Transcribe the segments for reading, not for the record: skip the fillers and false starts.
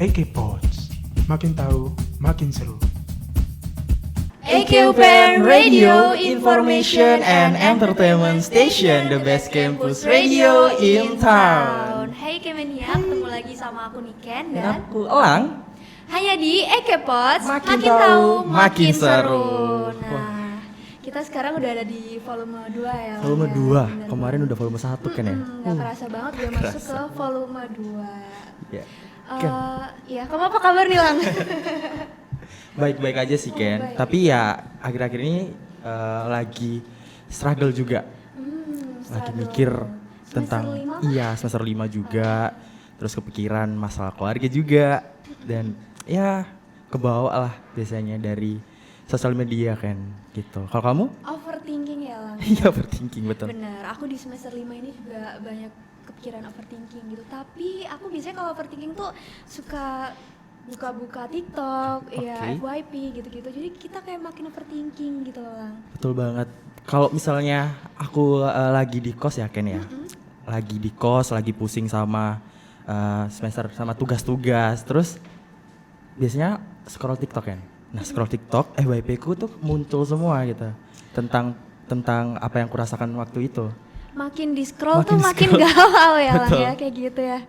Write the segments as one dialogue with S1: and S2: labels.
S1: AK Pods, makin tahu makin seru.
S2: AKUPN Radio, Information and Entertainment Station, the best campus radio in town.
S3: Hai Kemania, ketemu lagi sama aku Niken dan
S2: Aku Elang.
S3: hanya di AKPods,
S2: Makin tahu, makin seru.
S3: Nah, kita sekarang udah ada di volume 2 ya.
S2: Volume
S3: Lang,
S2: 2,
S3: bener
S2: kemarin
S3: banget.
S2: udah volume 1 kan ya?
S3: Gak kerasa banget udah masuk ke volume 2.
S2: Ya.
S3: Ya, kamu apa kabar nih Lang?
S2: Baik-baik aja sih Ken,
S3: baik.
S2: tapi ya akhir-akhir ini lagi struggle juga. Lagi
S3: Struggle.
S2: mikir
S3: Semester
S2: tentang
S3: 5 kah?
S2: iya semester 5 juga, terus kepikiran masalah keluarga juga, dan ya kebawa lah biasanya dari sosial media kan gitu. Kalau kamu?
S3: Overthinking ya Lang.
S2: Iya, overthinking betul.
S3: Bener, aku di semester 5 ini juga banyak kepikiran overthinking gitu. Tapi aku biasanya kalau overthinking tuh suka buka-buka TikTok, ya
S2: Oke.
S3: FYP gitu-gitu. Jadi kita kayak makin overthinking gitu loh Lang.
S2: Betul banget. Kalau misalnya aku lagi di kos ya Ken ya, lagi di kos, lagi pusing sama semester sama tugas-tugas, terus biasanya scroll TikTok kan. Nah scroll TikTok, FYP ku tuh muncul semua gitu tentang apa yang kurasakan waktu itu.
S3: Makin di scroll
S2: Makin
S3: tuh makin
S2: scroll.
S3: galau ya Lang
S2: Betul.
S3: ya, kayak gitu ya.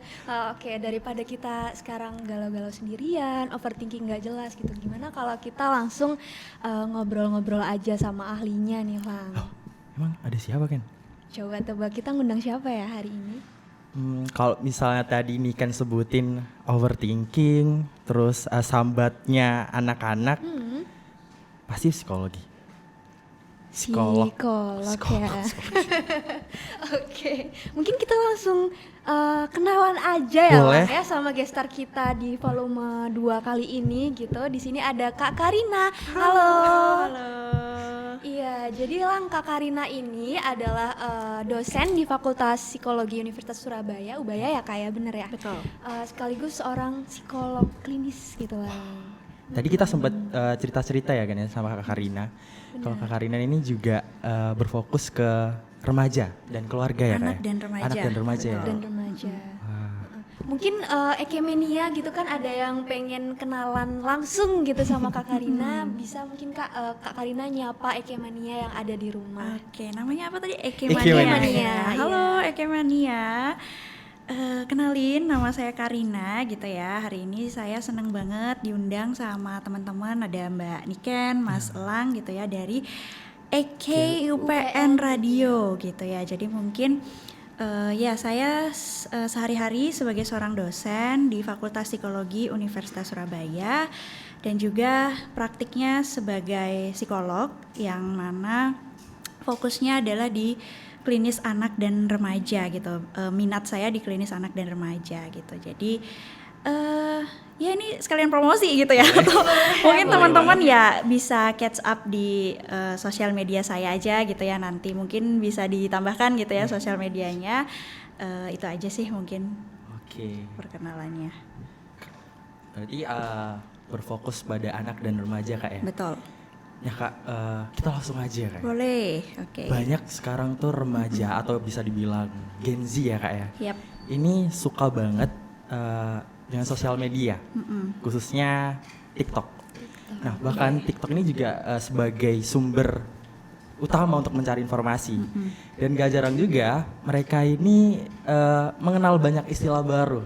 S3: Oke, daripada kita sekarang galau-galau sendirian, overthinking gak jelas gitu. Gimana kalau kita langsung ngobrol-ngobrol aja sama ahlinya nih Lang.
S2: Emang ada siapa Ken?
S3: Coba tebak kita ngundang siapa ya hari ini?
S2: Kalau misalnya tadi ini kan sebutin overthinking, terus sambatnya anak-anak, pasti psikologi. Psikolog.
S3: Ya. Oke, mungkin kita langsung kenalan aja ya
S2: Boleh.
S3: Lang, ya sama gestar kita di volume 2 kali ini gitu. Di sini ada Kak Karina. Halo. Iya, jadi Lang, Kak Karina ini adalah dosen di Fakultas Psikologi Universitas Surabaya, UBaya ya Kak ya, bener ya?
S4: Betul.
S3: Sekaligus seorang psikolog klinis gitu Lang.
S2: Tadi kita sempat cerita-cerita ya kan ya sama Kak Karina. Kalau Kak Karina ini juga berfokus ke remaja dan keluarga ya Kak
S4: Anak
S2: ya?
S4: dan remaja.
S2: Anak dan remaja ya.
S3: Dan remaja.
S2: Wah,
S3: Mungkin Ekemenia gitu kan ada yang pengen kenalan langsung gitu sama Kak Karina. Bisa mungkin Kak Karina nyapa Ekemania yang ada di rumah.
S4: Oke, namanya apa tadi?
S2: Ekemania.
S4: Ya. Halo
S3: Iya.
S4: Ekemania. Kenalin, nama saya Karina gitu ya. Hari ini saya seneng banget diundang sama teman-teman, ada Mbak Niken, Mas Elang gitu ya, dari AKUPN Radio gitu ya. Jadi mungkin ya saya sehari-hari sebagai seorang dosen di Fakultas Psikologi Universitas Surabaya dan juga praktiknya sebagai psikolog yang mana fokusnya adalah di klinis anak dan remaja gitu. Minat saya di klinis anak dan remaja gitu. Jadi ya ini sekalian promosi gitu ya. Atau mungkin teman-teman ya bisa catch up di sosial media saya aja gitu ya. Nanti mungkin bisa ditambahkan gitu ya sosial medianya. Itu aja sih mungkin
S2: Oke.
S4: perkenalannya.
S2: Berarti berfokus pada anak dan remaja Kak ya?
S4: Betul.
S2: Ya Kak, kita langsung aja Kak.
S4: Boleh. Oke.
S2: Banyak sekarang tuh remaja atau bisa dibilang Gen Z ya Kak ya?
S4: Yap.
S2: Ini suka banget dengan sosial media, khususnya TikTok. Nah bahkan TikTok ini juga sebagai sumber utama untuk mencari informasi. Dan gak jarang juga mereka ini mengenal banyak istilah baru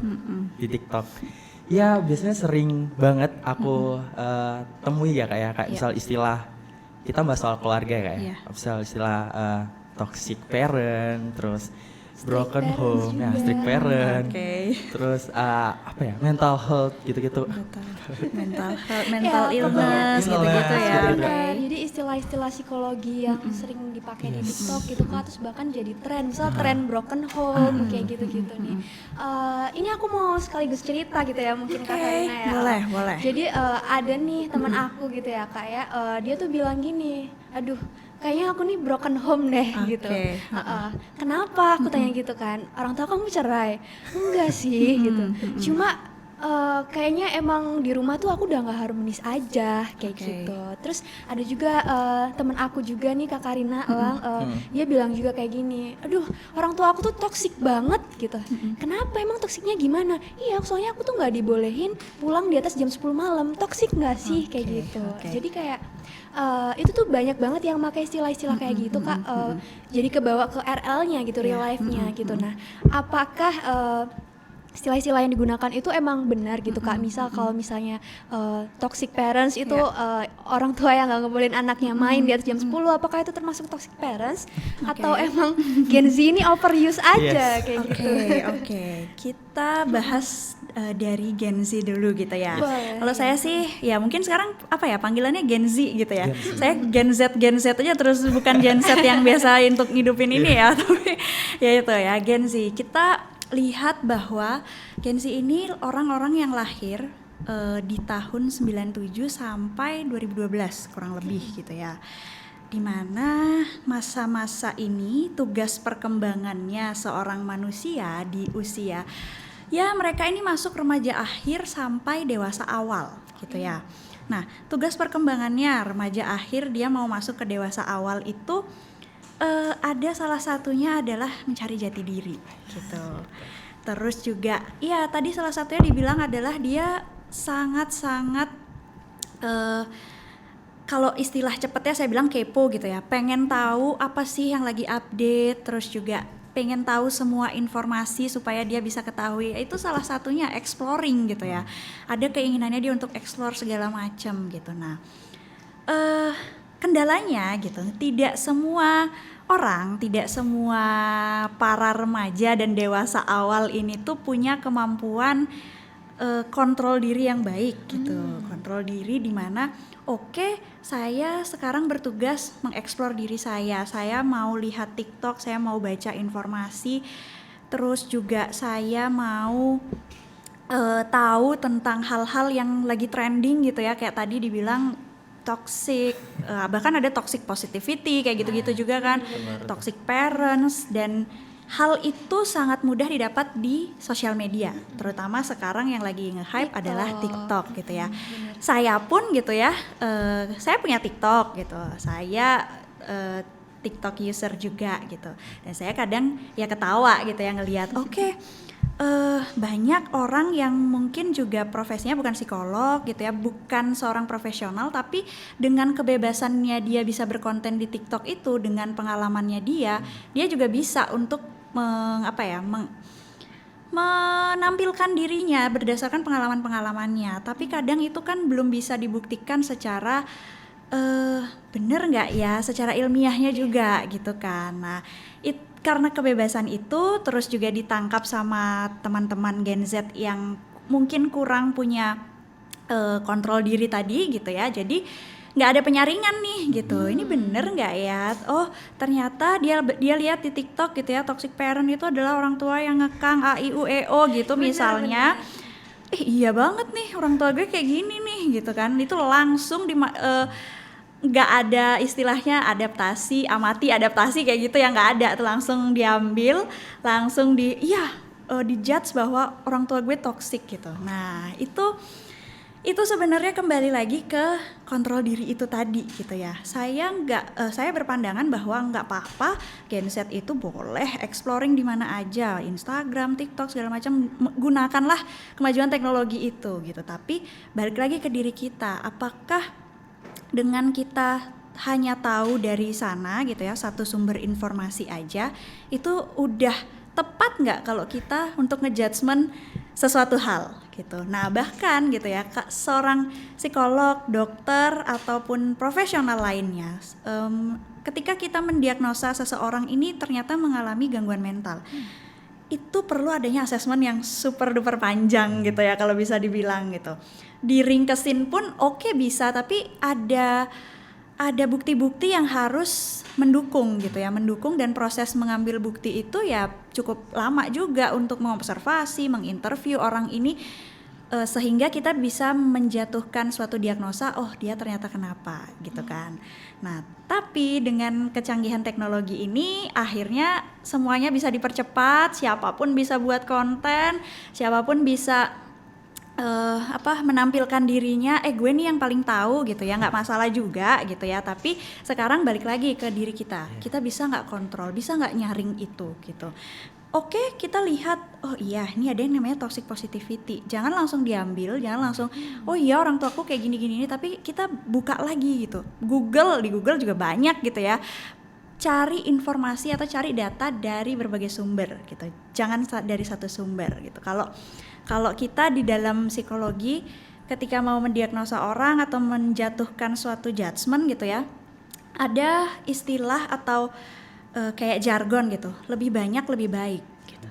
S2: di TikTok. Ya biasanya sering banget aku temui ya kayak misal istilah, kita bahas soal keluarga ya kayak,
S4: Iya.
S2: misal istilah toxic parent, terus broken
S3: parents
S2: home, ya
S3: juga.
S2: strict parent,
S4: Oke.
S2: terus apa ya mental health gitu-gitu.
S4: Mental health, mental
S3: Ya,
S4: illness
S2: pokoknya
S4: gitu-gitu ya.
S2: illness,
S4: Oke.
S3: Jadi istilah-istilah psikologi yang sering dipakai di TikTok gitu Kak, terus bahkan jadi tren, misal tren broken home kayak gitu-gitu nih. Ini aku mau sekaligus cerita gitu ya mungkin Kak
S4: Oke,
S3: Karina ya.
S4: boleh, boleh.
S3: Jadi ada nih teman aku gitu ya Kak ya, dia tuh bilang gini, aduh kayaknya aku nih broken home deh gitu.
S4: Oke,
S3: Kenapa? Aku tanya gitu kan. Orang tua kamu cerai? Enggak sih gitu. Cuma Kayaknya emang di rumah tuh aku udah nggak harmonis aja kayak
S4: Oke.
S3: gitu. Terus ada juga temen aku juga nih Kak Karina Elang, dia bilang juga kayak gini, aduh orang tua aku tuh toksik banget gitu. Kenapa emang toksiknya gimana? Iya soalnya aku tuh nggak dibolehin pulang di atas jam 10 malam. Toksik nggak sih kayak
S4: Oke,
S3: gitu.
S4: oke.
S3: Jadi kayak itu tuh banyak banget yang pakai istilah-istilah kayak gitu Kak. Jadi kebawa ke RL-nya gitu, real life-nya gitu. Nah, apakah istilah-istilah yang digunakan itu emang benar gitu Kak? Misal kalau misalnya toxic parents itu orang tua yang nggak ngebolehin anaknya main di atas jam 10, apakah itu termasuk toxic parents? Atau emang Gen Z ini overuse aja kayak
S4: Oke,
S3: gitu?
S4: oke. Kita bahas dari Gen Z dulu gitu ya.
S3: Boleh.
S4: Kalau saya sih ya mungkin sekarang apa ya panggilannya Gen Z gitu ya. Saya Gen Z aja terus, bukan Gen Z yang biasa untuk ngidupin ini ya, tapi ya itu ya Gen Z. Kita lihat bahwa Gen Z ini orang-orang yang lahir di tahun 97 sampai 2012 kurang lebih gitu ya. Dimana masa-masa ini tugas perkembangannya seorang manusia di usia ya mereka ini masuk remaja akhir sampai dewasa awal gitu ya. Nah, tugas perkembangannya remaja akhir dia mau masuk ke dewasa awal itu ada salah satunya adalah mencari jati diri gitu. Terus juga ya tadi salah satunya dibilang adalah dia sangat-sangat kalau istilah cepetnya saya bilang kepo gitu ya, pengen tahu apa sih yang lagi update, terus juga pengen tahu semua informasi supaya dia bisa ketahui. Itu salah satunya exploring gitu ya. Ada keinginannya dia untuk explore segala macam gitu. Nah, kendalanya gitu, tidak semua orang, tidak semua para remaja dan dewasa awal ini tuh punya kemampuan kontrol diri yang baik gitu. Kontrol diri di mana oke, saya sekarang bertugas mengeksplor diri saya mau lihat TikTok, saya mau baca informasi, terus juga saya mau tahu tentang hal-hal yang lagi trending gitu ya, kayak tadi dibilang toxic, bahkan ada toxic positivity kayak gitu-gitu juga kan, toxic parents, dan hal itu sangat mudah didapat di sosial media, terutama sekarang yang lagi nge-hype adalah TikTok gitu ya. Saya pun gitu ya, saya punya TikTok gitu, saya TikTok user juga gitu, dan saya kadang ya ketawa gitu ya ngelihat oke, banyak orang yang mungkin juga profesinya bukan psikolog gitu ya, bukan seorang profesional, tapi dengan kebebasannya dia bisa berkonten di TikTok itu, dengan pengalamannya dia juga bisa untuk menampilkan dirinya berdasarkan pengalaman-pengalamannya. Tapi kadang itu kan belum bisa dibuktikan secara bener nggak ya, secara ilmiahnya juga gitu kan. Nah, karena kebebasan itu terus juga ditangkap sama teman-teman Gen Z yang mungkin kurang punya kontrol diri tadi gitu ya, jadi nggak ada penyaringan nih gitu, ini bener nggak ya, oh ternyata dia lihat di TikTok gitu ya, toxic parent itu adalah orang tua yang ngekang a i u e o gitu misalnya. Iya banget nih, orang tua gue kayak gini nih gitu kan, itu langsung nggak ada istilahnya adaptasi, amati adaptasi kayak gitu ya, nggak ada tuh, langsung diambil, langsung dijudge bahwa orang tua gue toksik gitu. Nah itu sebenarnya kembali lagi ke kontrol diri itu tadi gitu ya. Saya berpandangan bahwa nggak apa-apa Gen Z itu boleh exploring di mana aja, Instagram, TikTok segala macam, gunakanlah kemajuan teknologi itu gitu. Tapi balik lagi ke diri kita, apakah dengan kita hanya tahu dari sana gitu ya, satu sumber informasi aja, itu udah tepat nggak kalau kita untuk ngejudgement sesuatu hal gitu. Nah bahkan gitu ya, seorang psikolog, dokter ataupun profesional lainnya, ketika kita mendiagnosa seseorang ini ternyata mengalami gangguan mental, itu perlu adanya asesmen yang super duper panjang gitu ya, kalau bisa dibilang gitu. Diringkesin pun oke bisa, tapi ada bukti-bukti yang harus mendukung gitu ya, dan proses mengambil bukti itu ya cukup lama juga untuk mengobservasi, menginterview orang ini, sehingga kita bisa menjatuhkan suatu diagnosa, oh dia ternyata kenapa gitu kan. Nah tapi dengan kecanggihan teknologi ini akhirnya semuanya bisa dipercepat, siapapun bisa buat konten, siapapun bisa menampilkan dirinya, gue nih yang paling tahu gitu ya, nggak masalah juga gitu ya. Tapi sekarang balik lagi ke diri kita bisa nggak kontrol, bisa nggak nyaring itu gitu. Oke, kita lihat, oh iya, ini ada yang namanya toxic positivity. Jangan langsung diambil, jangan langsung, oh iya orang tuaku kayak gini-gini, tapi kita buka lagi gitu. Di Google juga banyak gitu ya. Cari informasi atau cari data dari berbagai sumber gitu. Jangan dari satu sumber gitu. Kalau kita di dalam psikologi ketika mau mendiagnosa orang atau menjatuhkan suatu judgement gitu ya, ada istilah atau kayak jargon gitu, lebih banyak lebih baik gitu.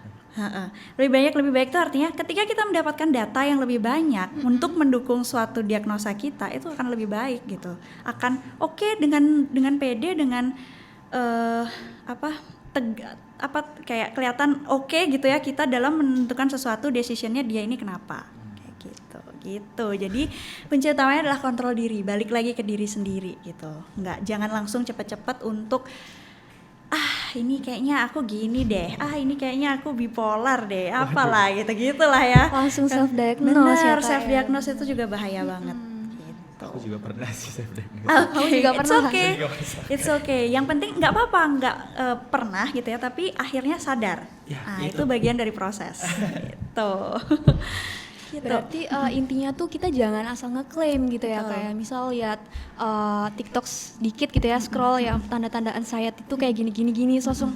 S4: Lebih banyak lebih baik itu artinya ketika kita mendapatkan data yang lebih banyak untuk mendukung suatu diagnosa kita, itu akan lebih baik gitu. Akan oke, dengan pede, dengan kayak kelihatan oke gitu ya kita dalam menentukan sesuatu, decisionnya dia ini kenapa kayak gitu. Jadi kunci utamanya adalah kontrol diri, balik lagi ke diri sendiri gitu. Jangan langsung cepet-cepet untuk ini kayaknya aku gini deh, ini kayaknya aku bipolar deh, apalah gitu-gitulah ya.
S3: Langsung self diagnose.
S4: Bener, self diagnose itu juga bahaya banget.
S2: Aku juga pernah sih self diagnose.
S3: Kamu juga pernah?
S4: It's okay. Yang penting nggak apa-apa, nggak pernah gitu ya, tapi akhirnya sadar. Itu bagian dari proses. Gitu.
S3: Berarti intinya tuh kita jangan asal ngeklaim gitu ya. Kayak misal lihat TikTok sedikit gitu ya, scroll yang tanda-tanda anxiety itu kayak gini langsung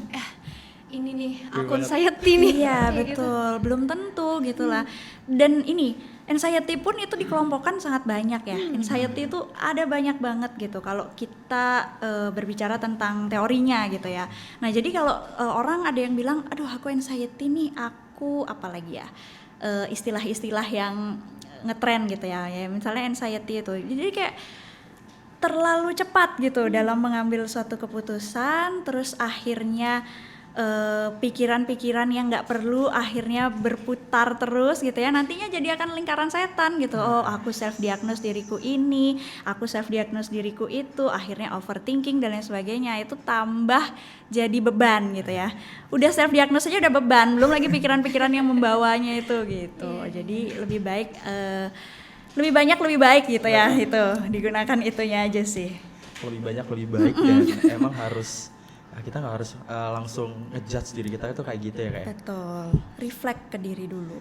S3: ini nih akun anxiety nih.
S4: Iya betul, belum tentu gitulah. Dan ini anxiety pun itu dikelompokkan sangat banyak ya. Anxiety itu ada banyak banget gitu kalau kita berbicara tentang teorinya gitu ya. Nah jadi kalau orang ada yang bilang, aduh aku anxiety nih, aku apalagi ya, istilah-istilah yang ngetren gitu ya, misalnya anxiety itu. Jadi kayak terlalu cepat gitu dalam mengambil suatu keputusan, terus akhirnya pikiran-pikiran yang nggak perlu akhirnya berputar terus gitu ya, nantinya jadi akan lingkaran setan gitu. Oh aku self diagnose diriku ini, aku self diagnose diriku itu, akhirnya overthinking dan lain sebagainya, itu tambah jadi beban gitu ya. Udah self diagnose aja udah beban, belum lagi pikiran-pikiran yang membawanya itu gitu. Jadi lebih baik lebih banyak lebih baik gitu ya, itu digunakan itunya aja sih.
S2: Lebih banyak lebih baik dan emang harus kita nggak harus langsung ngejudge diri kita itu kayak gitu ya kayak.
S4: Betul, reflect ke diri dulu.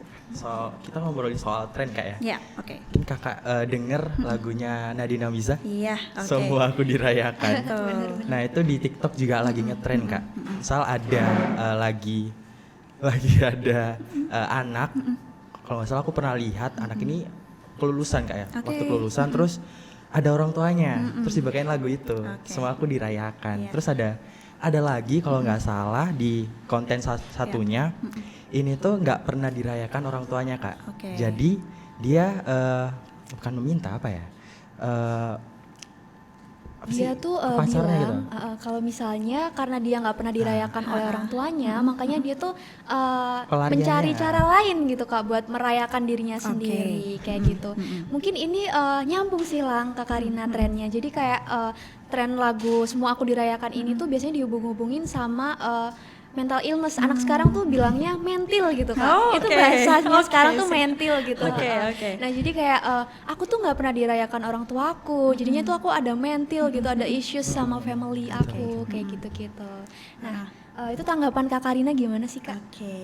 S2: Kita ngobrolin soal tren kak ya.
S4: Ya, oke.
S2: Mungkin kakak denger lagunya Nadine Amiza.
S4: Iya, oke.
S2: Semua aku dirayakan.
S4: Betul.
S2: Nah itu di TikTok juga lagi ngetren kak. Misal ada lagi ada anak. Kalau nggak salah aku pernah lihat anak ini kelulusan kak ya. Waktu kelulusan terus ada orang tuanya. Terus dibawain lagu itu. Semua aku dirayakan. Terus ada lagi kalau nggak salah di konten satunya ini tuh nggak pernah dirayakan orang tuanya kak. Jadi dia bukan meminta apa ya,
S3: dia tuh bilang kalau misalnya karena dia nggak pernah dirayakan oleh orang tuanya, makanya dia tuh mencari cara lain gitu kak buat merayakan dirinya sendiri kayak gitu. Mungkin ini nyambung sih Lang Kak Karina trennya. Jadi kayak tren lagu Semua Aku Dirayakan ini tuh biasanya dihubung-hubungin sama mental illness. Anak sekarang tuh bilangnya mental gitu kak. Itu bahasanya sekarang tuh mental gitu. Nah jadi kayak aku tuh nggak pernah dirayakan orang tua aku. Jadinya tuh aku ada mental gitu, ada issues sama family aku kayak gitu-gitu. Nah itu tanggapan Kak Karina gimana sih kak?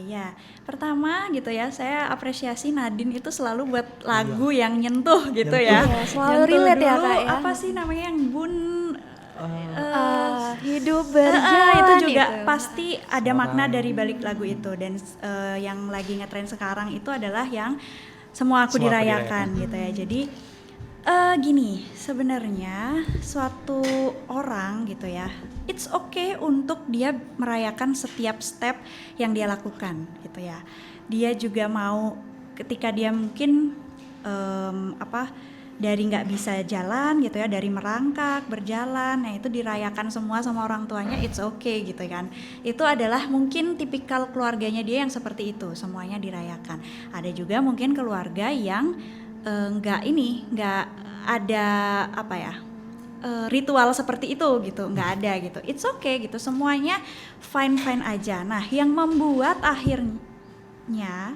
S4: Ya pertama gitu ya, saya apresiasi Nadine itu selalu buat lagu yang nyentuh gitu ya.
S3: Selalu relate ya kak ya.
S4: Apa sih namanya yang
S3: hidup berjalan
S4: itu juga pasti ada makna dari balik lagu itu. Dan yang lagi ngetren sekarang itu adalah yang Semua Aku Dirayakan gitu ya. Jadi gini, sebenarnya suatu orang gitu ya, it's okay untuk dia merayakan setiap step yang dia lakukan gitu ya. Dia juga mau ketika dia mungkin dari nggak bisa jalan gitu ya, dari merangkak, berjalan, nah itu dirayakan semua sama orang tuanya, it's okay gitu kan. Itu adalah mungkin tipikal keluarganya dia yang seperti itu, semuanya dirayakan. Ada juga mungkin keluarga yang nggak ada ritual seperti itu gitu, nggak ada gitu, it's okay gitu, semuanya fine aja. Nah yang membuat akhirnya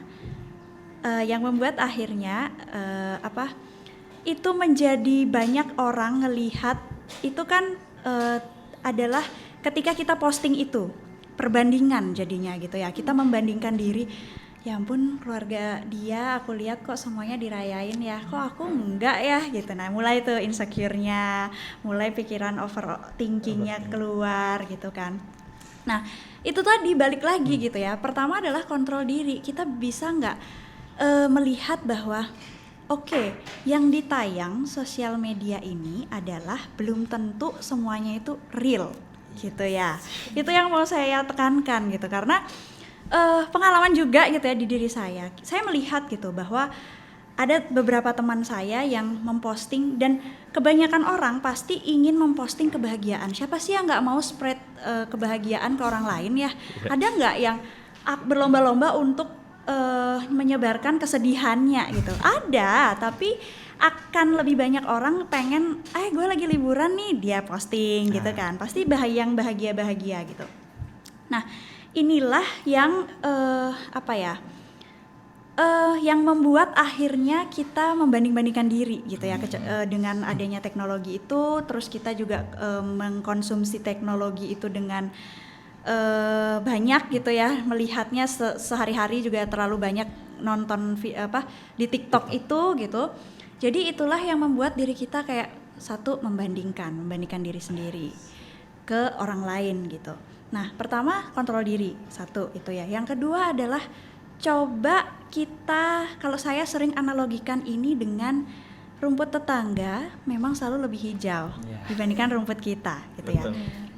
S4: yang membuat akhirnya itu menjadi banyak orang ngelihat itu kan adalah ketika kita posting itu perbandingan jadinya gitu ya, kita membandingkan diri, ya ampun keluarga dia aku lihat kok semuanya dirayain ya, kok aku enggak ya gitu. Nah mulai tuh insecure-nya, mulai pikiran overthinkingnya keluar gitu kan. Nah itu tadi balik lagi gitu ya, pertama adalah kontrol diri, kita bisa nggak melihat bahwa oke, yang ditayang sosial media ini adalah belum tentu semuanya itu real gitu ya. Itu yang mau saya tekankan gitu, karena pengalaman juga gitu ya di diri saya melihat gitu bahwa ada beberapa teman saya yang memposting, dan kebanyakan orang pasti ingin memposting kebahagiaan. Siapa sih yang nggak mau spread kebahagiaan ke orang lain ya? Ada nggak yang berlomba-lomba untuk menyebarkan kesedihannya gitu? Ada, tapi akan lebih banyak orang pengen, gue lagi liburan nih, dia posting gitu kan, pasti yang bahagia-bahagia gitu. Nah inilah yang yang membuat akhirnya kita membanding-bandingkan diri gitu ya, dengan adanya teknologi itu, terus kita juga mengkonsumsi teknologi itu dengan banyak gitu ya, melihatnya sehari-hari juga terlalu banyak nonton di TikTok itu gitu. Jadi itulah yang membuat diri kita kayak satu membandingkan diri sendiri ke orang lain gitu. Nah pertama kontrol diri, satu itu ya. Yang kedua adalah coba kita, kalau saya sering analogikan ini dengan rumput tetangga memang selalu lebih hijau dibandingkan rumput kita gitu ya.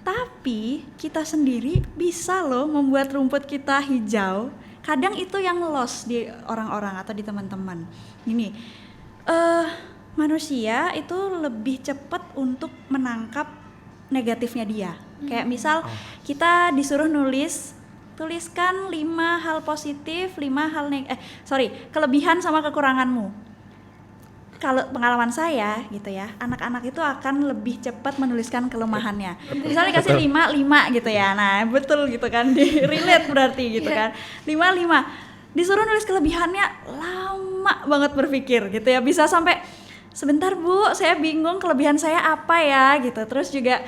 S4: Tapi kita sendiri bisa loh membuat rumput kita hijau. Kadang itu yang lost di orang-orang atau di teman-teman. Ini manusia itu lebih cepat untuk menangkap negatifnya dia. Kayak misal kita disuruh tuliskan 5 hal positif, 5 hal kelebihan sama kekuranganmu. Kalau pengalaman saya gitu ya, anak-anak itu akan lebih cepat menuliskan kelemahannya. Misalnya kasih 5 gitu ya. Nah, betul gitu kan, di relate berarti gitu kan. 5. Disuruh nulis kelebihannya lama banget berpikir gitu ya. Bisa sampai sebentar Bu, saya bingung kelebihan saya apa ya gitu. Terus juga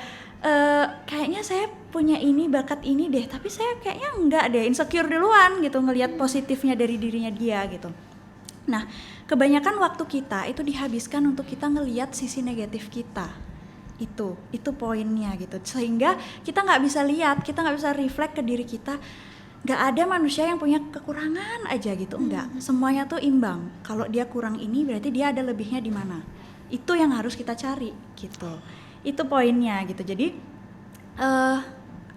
S4: kayaknya saya punya ini, bakat ini deh, tapi saya kayaknya enggak deh, insecure duluan gitu ngelihat positifnya dari dirinya dia gitu. Nah, kebanyakan waktu kita itu dihabiskan untuk kita ngelihat sisi negatif kita. Itu poinnya gitu. Sehingga kita nggak bisa lihat, kita nggak bisa reflect ke diri kita. Nggak ada manusia yang punya kekurangan aja gitu, enggak. Semuanya tuh imbang. Kalau dia kurang ini berarti dia ada lebihnya di mana. Itu yang harus kita cari gitu. Itu poinnya gitu. Jadi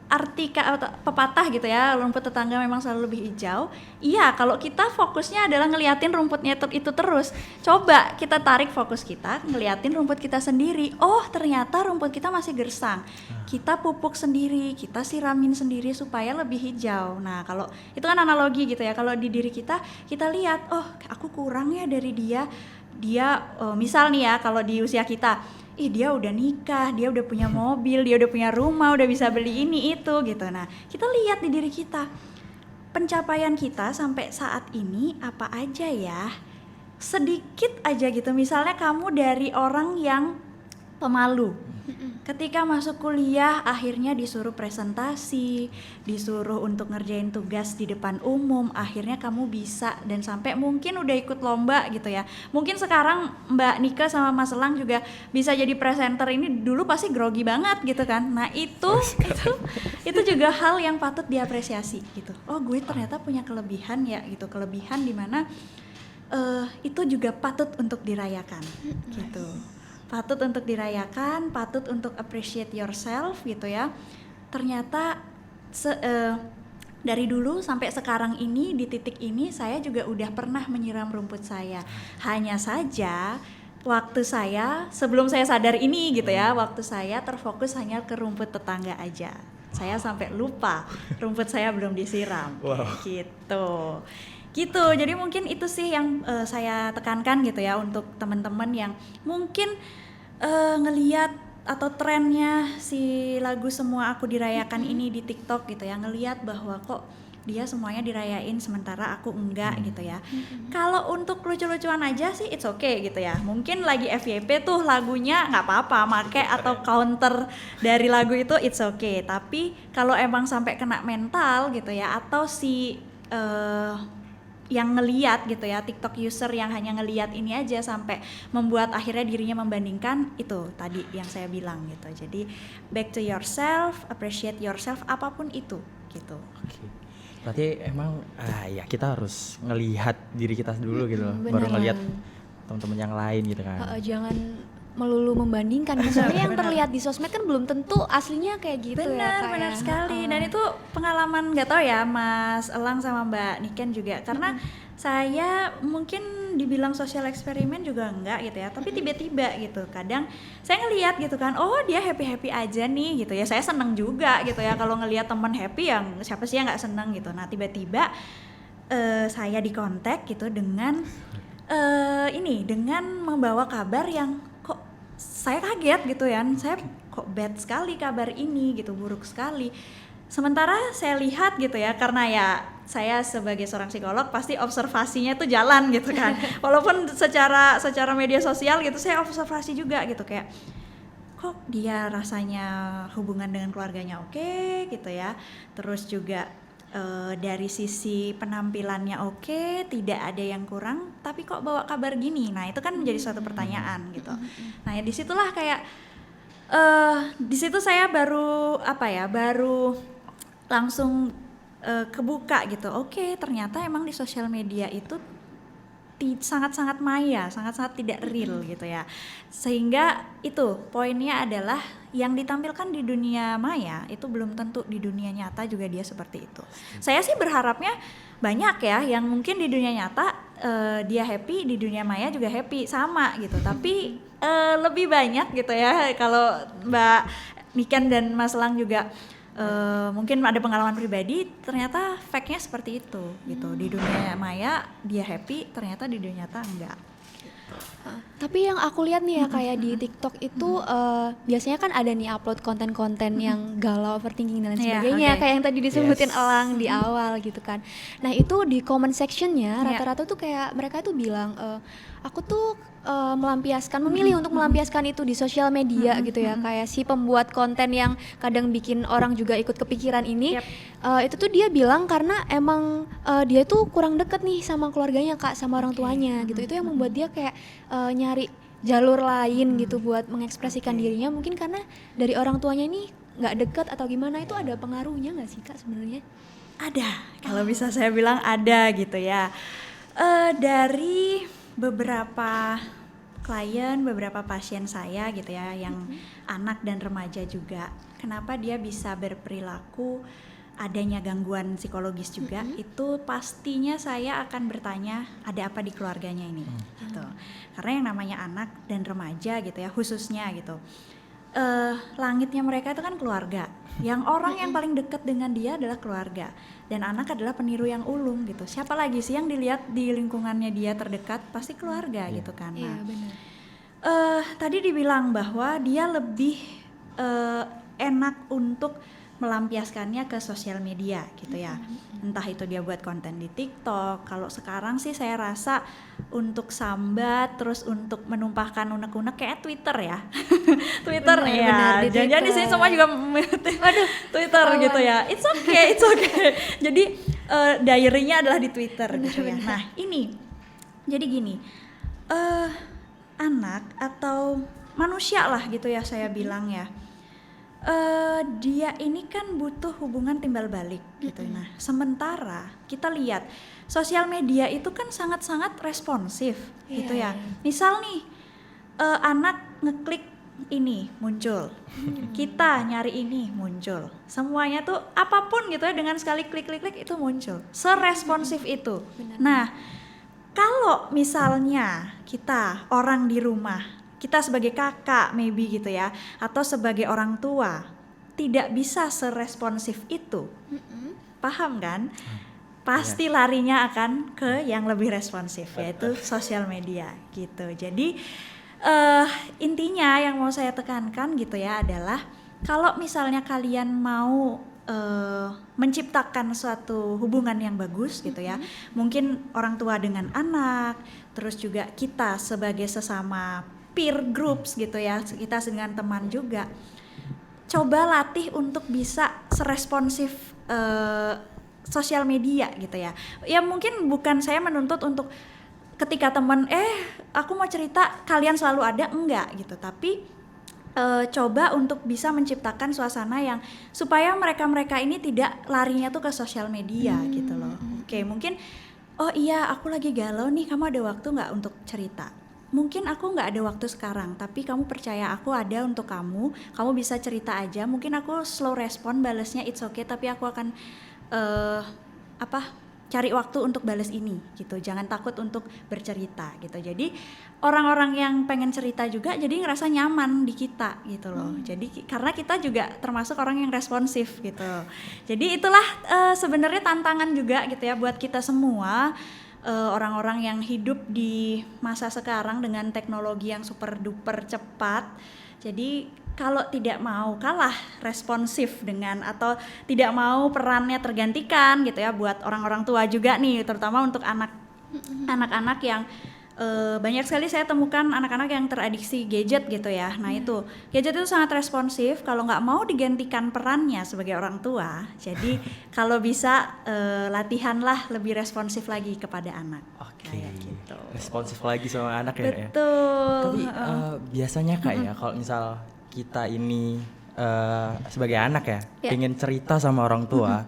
S4: arti pepatah gitu ya, rumput tetangga memang selalu lebih hijau. Iya, kalau kita fokusnya adalah ngeliatin rumputnya itu terus, coba kita tarik fokus kita ngeliatin rumput kita sendiri. Oh ternyata rumput kita masih gersang, kita pupuk sendiri, kita siramin sendiri supaya lebih hijau. Nah kalau itu kan analogi gitu ya, kalau di diri kita lihat, oh aku kurang ya dari dia misal nih ya, kalau di usia kita, dia udah nikah, dia udah punya mobil, dia udah punya rumah, udah bisa beli ini itu gitu. Nah kita lihat di diri kita, pencapaian kita sampai saat ini apa aja ya, sedikit aja gitu. Misalnya kamu dari orang yang pemalu, ketika masuk kuliah akhirnya disuruh presentasi, disuruh untuk ngerjain tugas di depan umum, akhirnya kamu bisa dan sampai mungkin udah ikut lomba gitu ya. Mungkin sekarang Mbak Nika sama Mas Elang juga bisa jadi presenter, ini dulu pasti grogi banget gitu kan. Nah itu juga hal yang patut diapresiasi gitu. Oh gue ternyata punya kelebihan ya gitu, kelebihan dimana itu juga patut untuk dirayakan gitu. Patut untuk dirayakan, patut untuk appreciate yourself gitu ya. Ternyata dari dulu sampai sekarang ini, di titik ini saya juga udah pernah menyiram rumput saya. Hanya saja waktu saya, sebelum saya sadar ini gitu ya, waktu saya terfokus hanya ke rumput tetangga aja. Saya sampai lupa rumput saya belum disiram. Gitu. Jadi mungkin itu sih yang saya tekankan gitu ya, untuk teman-teman yang mungkin ngelihat atau trennya si lagu Semua Aku Dirayakan ini di TikTok gitu ya, ngelihat bahwa kok dia semuanya dirayain sementara aku enggak gitu ya. Kalau untuk lucu-lucuan aja sih it's okay gitu ya. Mungkin lagi FYP tuh lagunya nggak apa-apa make atau counter dari lagu itu it's okay. Tapi kalau emang sampai kena mental gitu ya, atau si yang ngeliat gitu ya, TikTok user yang hanya ngeliat ini aja sampai membuat akhirnya dirinya membandingkan, itu tadi yang saya bilang gitu. Jadi back to yourself, appreciate yourself apapun itu gitu.
S2: Oke. Berarti emang ya kita harus ngelihat diri kita dulu gitu loh,
S3: Bener.
S2: baru ngelihat teman-teman yang lain gitu kan.
S3: Jangan melulu membandingkan, misalnya yang terlihat di sosmed kan belum tentu aslinya kayak gitu.
S4: Benar,
S3: ya Kak,
S4: benar
S3: ya.
S4: sekali. Dan itu pengalaman nggak tahu ya Mas Elang sama Mbak Niken juga, karena saya mungkin dibilang sosial eksperimen juga enggak gitu ya, tapi tiba-tiba gitu kadang saya ngelihat gitu kan, oh dia happy aja nih gitu ya, saya seneng juga gitu ya kalau ngelihat teman happy, yang siapa sih yang nggak seneng gitu. Nah tiba-tiba saya dikontak gitu dengan dengan membawa kabar yang kok saya kaget gitu ya, saya kok bad sekali kabar ini gitu, buruk sekali. Sementara saya lihat gitu ya, karena ya saya sebagai seorang psikolog pasti observasinya tuh jalan gitu kan. Walaupun secara media sosial gitu saya observasi juga gitu, kayak kok dia rasanya hubungan dengan keluarganya oke gitu ya. Terus juga dari sisi penampilannya oke, tidak ada yang kurang, tapi kok bawa kabar gini. Nah, itu kan menjadi suatu pertanyaan gitu. Nah, ya disitulah kayak di situ saya baru langsung kebuka gitu. Oke, ternyata emang di sosial media itu sangat-sangat maya, sangat-sangat tidak real gitu ya. Sehingga itu poinnya adalah yang ditampilkan di dunia maya itu belum tentu di dunia nyata juga dia seperti itu. Saya sih berharapnya banyak ya yang mungkin di dunia nyata dia happy, di dunia maya juga happy sama gitu. Tapi lebih banyak gitu ya, kalau Mbak Niken dan Mas Lang juga mungkin ada pengalaman pribadi, ternyata fact-nya seperti itu gitu. Di dunia maya dia happy, ternyata di dunia nyata enggak.
S3: Tapi yang aku lihat nih ya kayak di TikTok itu biasanya kan ada nih upload konten-konten yang galau, overthinking dan lain sebagainya, kayak yang tadi disebutin Elang di awal gitu kan. Nah itu di comment sectionnya rata-rata tuh kayak mereka tuh bilang aku tuh memilih untuk melampiaskan itu di sosial media gitu ya, kayak si pembuat konten yang kadang bikin orang juga ikut kepikiran ini. Itu tuh dia bilang karena emang dia tuh kurang deket nih sama keluarganya Kak, sama orang tuanya gitu. Itu yang membuat dia kayak nyari jalur lain gitu buat mengekspresikan dirinya, mungkin karena dari orang tuanya ini nggak deket atau gimana. Itu ada pengaruhnya nggak sih Kak sebenarnya?
S4: Ada, kalau bisa saya bilang ada gitu ya. Dari beberapa klien, beberapa pasien saya gitu ya, yang anak dan remaja juga, kenapa dia bisa berperilaku adanya gangguan psikologis juga, itu pastinya saya akan bertanya ada apa di keluarganya ini gitu. Karena yang namanya anak dan remaja gitu ya khususnya gitu, langitnya mereka itu kan keluarga, yang orang yang paling dekat dengan dia adalah keluarga, dan anak adalah peniru yang ulung gitu. Siapa lagi sih yang dilihat di lingkungannya dia terdekat? Pasti keluarga gitu kan. Nah,
S3: benar.
S4: Tadi dibilang bahwa dia lebih enak untuk melampiaskannya ke sosial media gitu ya. Entah itu dia buat konten di TikTok. Kalau sekarang sih saya rasa untuk sambat, terus untuk menumpahkan unek-unek kayak Twitter ya. Twitter ya. Jangan-jangan di sini semua juga Twitter gitu ya. It's okay. Jadi diary-nya adalah di Twitter gitu ya. Nah, ini jadi gini. Anak atau manusia lah gitu ya saya bilang ya. Dia ini kan butuh hubungan timbal balik gitu. Nah, sementara kita lihat sosial media itu kan sangat-sangat responsif gitu ya. Misal nih anak ngeklik ini muncul, kita nyari ini muncul, semuanya tuh apapun gitu ya, dengan sekali klik itu muncul, seresponsif itu. Nah, kalau misalnya kita orang di rumah, kita sebagai kakak maybe gitu ya, atau sebagai orang tua tidak bisa seresponsif itu, paham kan? Pasti larinya akan ke yang lebih responsif, yaitu sosial media gitu. Jadi Intinya yang mau saya tekankan gitu ya adalah kalau misalnya kalian mau menciptakan suatu hubungan yang bagus gitu ya, mungkin orang tua dengan anak, terus juga kita sebagai sesama peer groups gitu ya, kita dengan teman juga, coba latih untuk bisa seresponsif sosial media gitu ya. Ya mungkin bukan saya menuntut untuk ketika teman aku mau cerita kalian selalu ada, enggak gitu, tapi coba untuk bisa menciptakan suasana yang supaya mereka ini tidak larinya tuh ke sosial media gitu loh. Oke, mungkin oh iya aku lagi galau nih, kamu ada waktu nggak untuk cerita? Mungkin aku nggak ada waktu sekarang, tapi kamu percaya aku ada untuk kamu bisa cerita aja. Mungkin aku slow respon balesnya, it's okay, tapi aku akan cari waktu untuk balas ini gitu. Jangan takut untuk bercerita gitu. Jadi orang-orang yang pengen cerita juga jadi ngerasa nyaman di kita gitu loh. Jadi karena kita juga termasuk orang yang responsif gitu. Jadi itulah sebenarnya tantangan juga gitu ya buat kita semua, orang-orang yang hidup di masa sekarang dengan teknologi yang super duper cepat. Jadi kalau tidak mau kalah responsif dengan atau tidak mau perannya tergantikan gitu ya buat orang-orang tua juga nih, terutama untuk anak-anak yang banyak sekali saya temukan anak-anak yang teradiksi gadget gitu ya. Nah itu gadget itu sangat responsif, kalau nggak mau digantikan perannya sebagai orang tua, jadi kalau bisa latihanlah lebih responsif lagi kepada anak.
S2: Oke,
S4: gitu.
S2: responsif lagi sama anak ya.
S4: Betul.
S2: Tapi biasanya Kak ya, kalau misal kita ini sebagai anak ya, pengen cerita sama orang tua,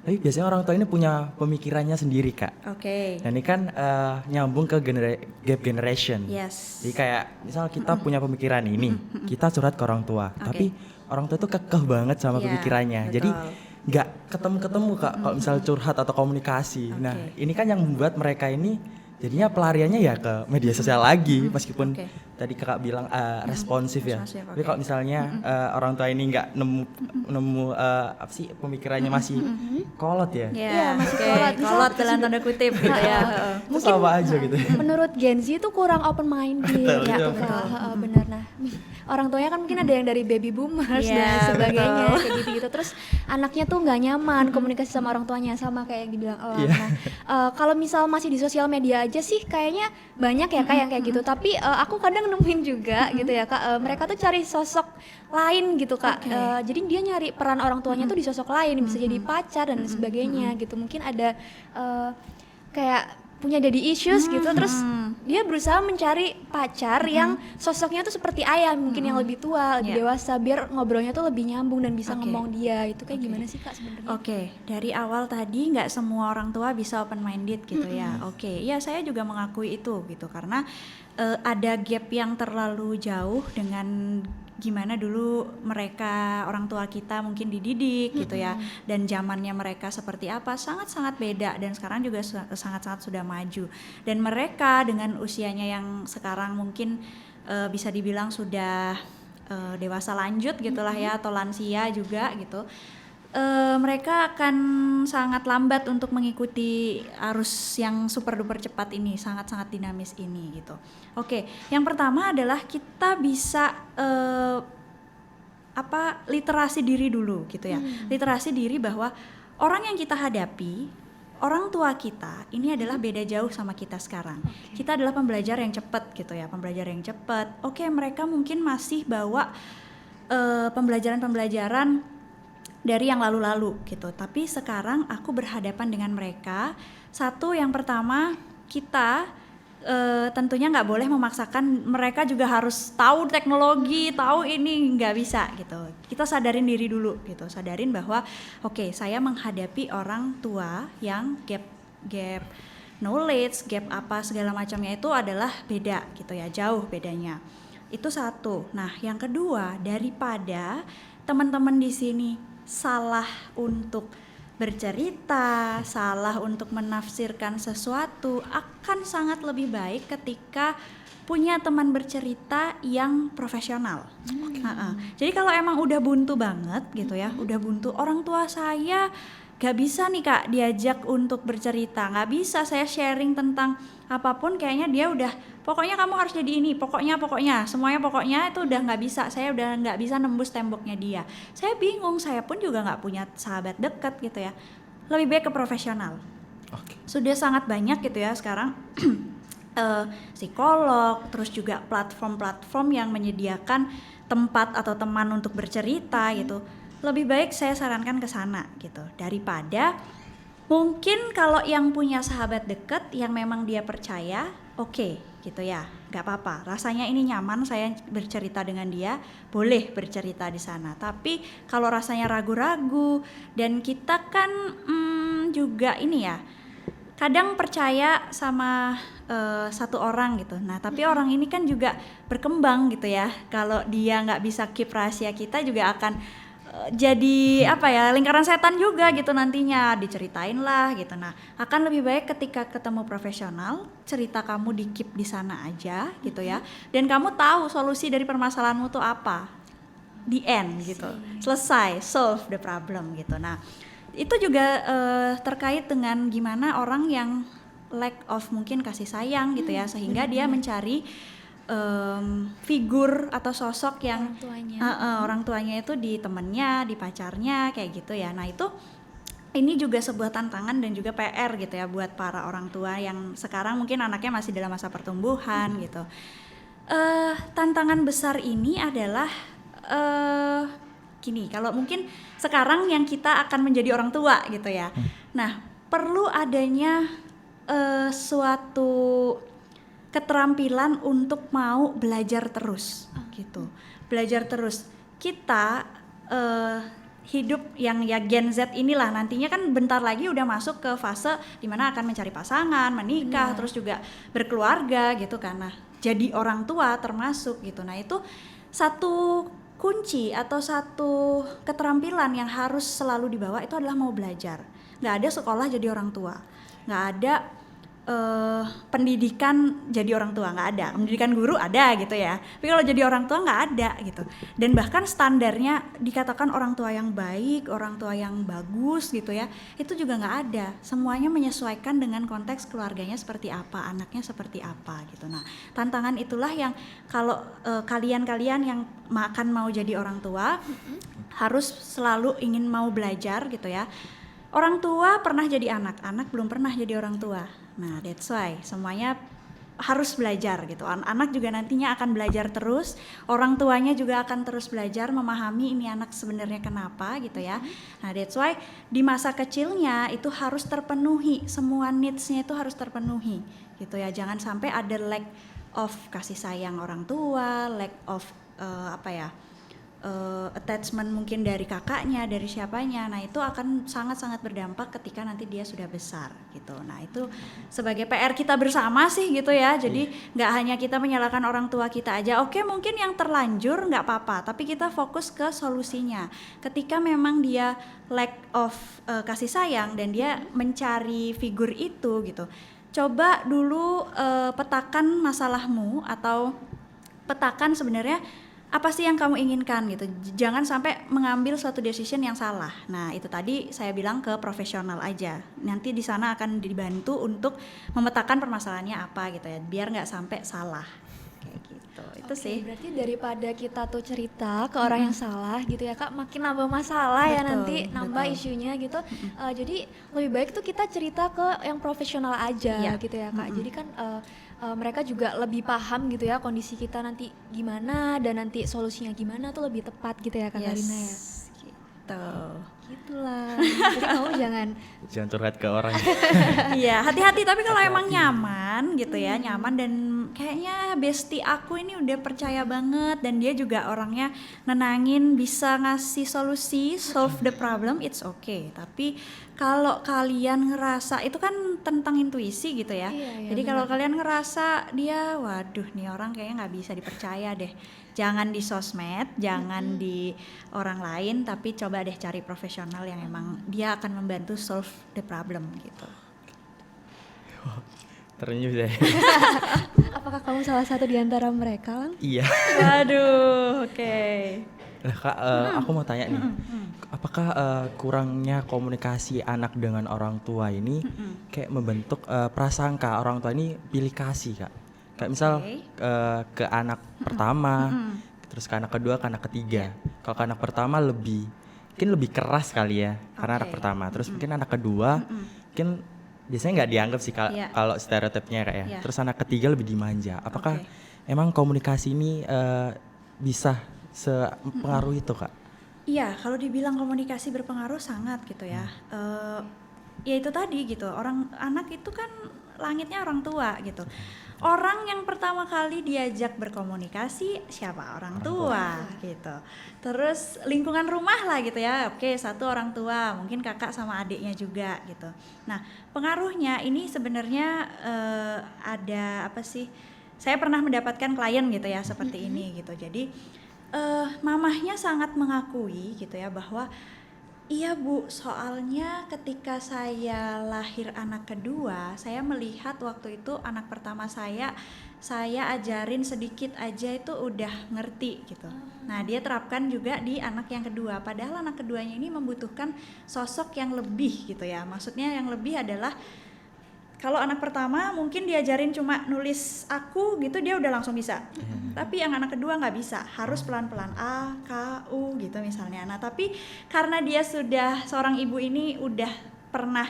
S2: tapi biasanya orang tua ini punya pemikirannya sendiri Kak.
S4: Oke.
S2: Dan ini kan nyambung ke gap generation.
S4: Yes.
S2: Jadi kayak misal kita punya pemikiran ini, kita curhat ke orang tua, tapi orang tua itu kekeh banget sama pemikirannya.
S4: Betul.
S2: Jadi nggak ketemu Kak kalau misal curhat atau komunikasi. Nah ini kan yang membuat mereka ini jadinya pelariannya ya ke media sosial lagi, meskipun tadi Kakak bilang responsif ya. Tapi kalau misalnya orang tua ini nggak nemu apa sih pemikirannya masih kolot ya.
S4: Iya,
S3: masih
S4: kolot dalam tanda kutip gitu ya.
S2: Mungkin sama aja gitu.
S3: Menurut Gen Z itu kurang open minded ya, benar. Nah, orang tuanya kan mungkin ada yang dari baby boomers dan sebagainya kayak gitu-gitu. Terus anaknya tuh nggak nyaman komunikasi sama orang tuanya, sama kayak yang dibilang Elang. Nah, kalau misal masih di sosial media aja sih kayaknya banyak ya Kak yang kayak gitu. Tapi aku kadang nemuin juga gitu ya Kak, mereka tuh cari sosok lain gitu Kak. Jadi dia nyari peran orang tuanya tuh di sosok lain, bisa jadi pacar dan sebagainya gitu. Mungkin ada kayak punya daddy issues gitu, terus dia berusaha mencari pacar yang sosoknya tuh seperti ayah, mungkin yang lebih tua, lebih dewasa, biar ngobrolnya tuh lebih nyambung dan bisa ngomong dia. Itu kayak gimana sih Kak sebenarnya?
S4: Oke, dari awal tadi nggak semua orang tua bisa open minded gitu ya. Oke, ya saya juga mengakui itu gitu, karena ada gap yang terlalu jauh dengan gimana dulu mereka orang tua kita mungkin dididik gitu ya, dan zamannya mereka seperti apa sangat-sangat beda, dan sekarang juga sangat-sangat sudah maju, dan mereka dengan usianya yang sekarang mungkin bisa dibilang sudah dewasa lanjut gitulah ya, atau lansia juga gitu. Mereka akan sangat lambat untuk mengikuti arus yang super duper cepat ini, sangat-sangat dinamis ini gitu. Oke, yang pertama adalah kita bisa literasi diri dulu gitu ya. Literasi diri bahwa orang yang kita hadapi, orang tua kita ini adalah beda jauh sama kita sekarang. Kita adalah pembelajar yang cepat gitu ya, pembelajar yang cepat. Oke, mereka mungkin masih bawa pembelajaran dari yang lalu-lalu gitu. Tapi sekarang aku berhadapan dengan mereka. Satu, yang pertama kita tentunya nggak boleh memaksakan mereka juga harus tahu teknologi, tahu ini, nggak bisa gitu. Kita sadarin diri dulu gitu, sadarin bahwa oke, saya menghadapi orang tua yang gap knowledge, gap apa segala macamnya itu adalah beda gitu ya, jauh bedanya. Itu satu. Nah, yang kedua, daripada teman-teman di sini salah untuk bercerita, salah untuk menafsirkan sesuatu, akan sangat lebih baik ketika punya teman bercerita yang profesional. Jadi kalau emang udah buntu banget gitu ya, udah buntu, orang tua saya gak bisa nih Kak diajak untuk bercerita, gak bisa saya sharing tentang apapun, kayaknya dia udah pokoknya kamu harus jadi ini, pokoknya semuanya pokoknya itu udah gak bisa, saya udah gak bisa nembus temboknya dia. Saya bingung, saya pun juga gak punya sahabat dekat gitu ya, lebih baik ke profesional. Sudah sangat banyak gitu ya sekarang psikolog, terus juga platform-platform yang menyediakan tempat atau teman untuk bercerita gitu. Lebih baik saya sarankan ke sana gitu, daripada mungkin kalau yang punya sahabat dekat yang memang dia percaya, oke, gitu ya, nggak apa-apa. Rasanya ini nyaman saya bercerita dengan dia, boleh bercerita di sana. Tapi kalau rasanya ragu-ragu dan kita kan juga ini ya, kadang percaya sama satu orang gitu. Nah, tapi orang ini kan juga berkembang gitu ya. Kalau dia nggak bisa keep rahasia kita juga akan jadi apa ya, lingkaran setan juga gitu nantinya, diceritain lah gitu. Nah, akan lebih baik ketika ketemu profesional, cerita kamu di keep di sana aja gitu ya, dan kamu tahu solusi dari permasalahanmu tuh apa, the end gitu, selesai, solve the problem gitu. Nah, itu juga terkait dengan gimana orang yang lack of mungkin kasih sayang gitu ya, sehingga dia mencari figur atau sosok yang orang tuanya itu di temennya, di pacarnya kayak gitu ya. Nah, itu ini juga sebuah tantangan dan juga PR gitu ya buat para orang tua yang sekarang mungkin anaknya masih dalam masa pertumbuhan gitu. Tantangan besar ini adalah gini, kalau mungkin sekarang yang kita akan menjadi orang tua gitu ya. Nah, perlu adanya suatu keterampilan untuk mau belajar terus gitu. Belajar terus. Kita hidup yang ya Gen Z inilah nantinya kan bentar lagi udah masuk ke fase dimana akan mencari pasangan, menikah, terus juga berkeluarga gitu kan. Nah, jadi orang tua termasuk gitu. Nah, itu satu kunci atau satu keterampilan yang harus selalu dibawa itu adalah mau belajar. Nggak ada sekolah jadi orang tua, nggak ada pendidikan jadi orang tua, nggak ada. Pendidikan guru ada gitu ya, tapi kalau jadi orang tua nggak ada gitu. Dan bahkan standarnya dikatakan orang tua yang baik, orang tua yang bagus gitu ya, itu juga nggak ada. Semuanya menyesuaikan dengan konteks keluarganya seperti apa, anaknya seperti apa gitu. Nah, tantangan itulah yang kalau kalian-kalian yang akan mau jadi orang tua harus selalu ingin mau belajar gitu ya. Orang tua pernah jadi anak, anak belum pernah jadi orang tua. Nah, that's why semuanya harus belajar gitu. Anak juga nantinya akan belajar terus, orang tuanya juga akan terus belajar memahami ini anak sebenarnya kenapa gitu ya. Nah, that's why di masa kecilnya itu harus terpenuhi, semua needs-nya itu harus terpenuhi gitu ya. Jangan sampai ada lack of kasih sayang orang tua, lack of attachment mungkin dari kakaknya, dari siapanya. Nah, itu akan sangat-sangat berdampak ketika nanti dia sudah besar gitu. Nah, itu sebagai PR kita bersama sih gitu ya. Jadi nggak hanya kita menyalahkan orang tua kita aja. Oke, mungkin yang terlanjur nggak apa-apa, tapi kita fokus ke solusinya. Ketika memang dia lack of kasih sayang dan dia mencari figur itu gitu, coba dulu petakan masalahmu atau petakan sebenarnya apa sih yang kamu inginkan gitu. Jangan sampai mengambil suatu decision yang salah. Nah, itu tadi saya bilang ke profesional aja. Nanti di sana akan dibantu untuk memetakan permasalahannya apa gitu ya, biar nggak sampai salah kayak gitu. Itu sih.
S3: Berarti daripada kita tuh cerita ke orang yang salah gitu ya Kak, makin nambah masalah ya nanti, nambah isunya gitu. Jadi lebih baik tuh kita cerita ke yang profesional aja gitu ya Kak. Jadi kan mereka juga lebih paham gitu ya kondisi kita nanti gimana dan nanti solusinya gimana tuh lebih tepat gitu ya Kak Karina ya.
S4: Gitu.
S3: Gitulah. Jadi kamu jangan
S2: curhat ke orang.
S4: Iya, hati-hati, tapi kalau emang nyaman gitu ya, nyaman dan kayaknya bestie aku ini udah percaya banget dan dia juga orangnya nenangin, bisa ngasih solusi, solve the problem, it's okay. Tapi kalau kalian ngerasa itu kan tentang intuisi gitu ya. Jadi kalau kalian ngerasa dia, waduh nih orang kayaknya nggak bisa dipercaya deh, jangan di sosmed, jangan di orang lain, tapi coba deh cari profesional yang emang dia akan membantu solve the problem gitu.
S2: Terenyuh deh.
S3: apakah kamu salah satu di antara mereka, Lang?
S2: Iya.
S4: Waduh, oke.
S2: Nah, Kak, aku mau tanya nih, apakah kurangnya komunikasi anak dengan orang tua ini kayak membentuk prasangka orang tua ini pilih kasih, Kak? Kayak misal ke anak pertama, terus ke anak kedua, ke anak ketiga. Kalau ke anak pertama mungkin lebih keras kali ya, karena anak pertama. Terus mungkin anak kedua, mungkin biasanya nggak dianggap sih kalau stereotipnya kayak ya. Terus anak ketiga lebih dimanja. Apakah emang komunikasi ini bisa sepengaruh itu, Kak?
S4: Iya, kalau dibilang komunikasi berpengaruh sangat gitu ya. Ya itu tadi gitu, anak itu kan langitnya orang tua gitu. Orang yang pertama kali diajak berkomunikasi siapa? Orang tua gitu. Terus lingkungan rumah lah gitu ya. Oke, satu orang tua, mungkin kakak sama adiknya juga gitu. Nah, pengaruhnya ini sebenarnya ada apa sih? Saya pernah mendapatkan klien gitu ya seperti ini gitu. Jadi mamahnya sangat mengakui gitu ya bahwa iya Bu, soalnya ketika saya lahir anak kedua, saya melihat waktu itu anak pertama saya ajarin sedikit aja itu udah ngerti gitu. Nah dia terapkan juga di anak yang kedua, padahal anak keduanya ini membutuhkan sosok yang lebih gitu ya. Maksudnya yang lebih adalah kalau anak pertama mungkin diajarin cuma nulis aku gitu dia udah langsung bisa. Tapi yang anak kedua nggak bisa, harus pelan-pelan A, K, U gitu misalnya. Nah tapi karena dia sudah seorang ibu ini udah pernah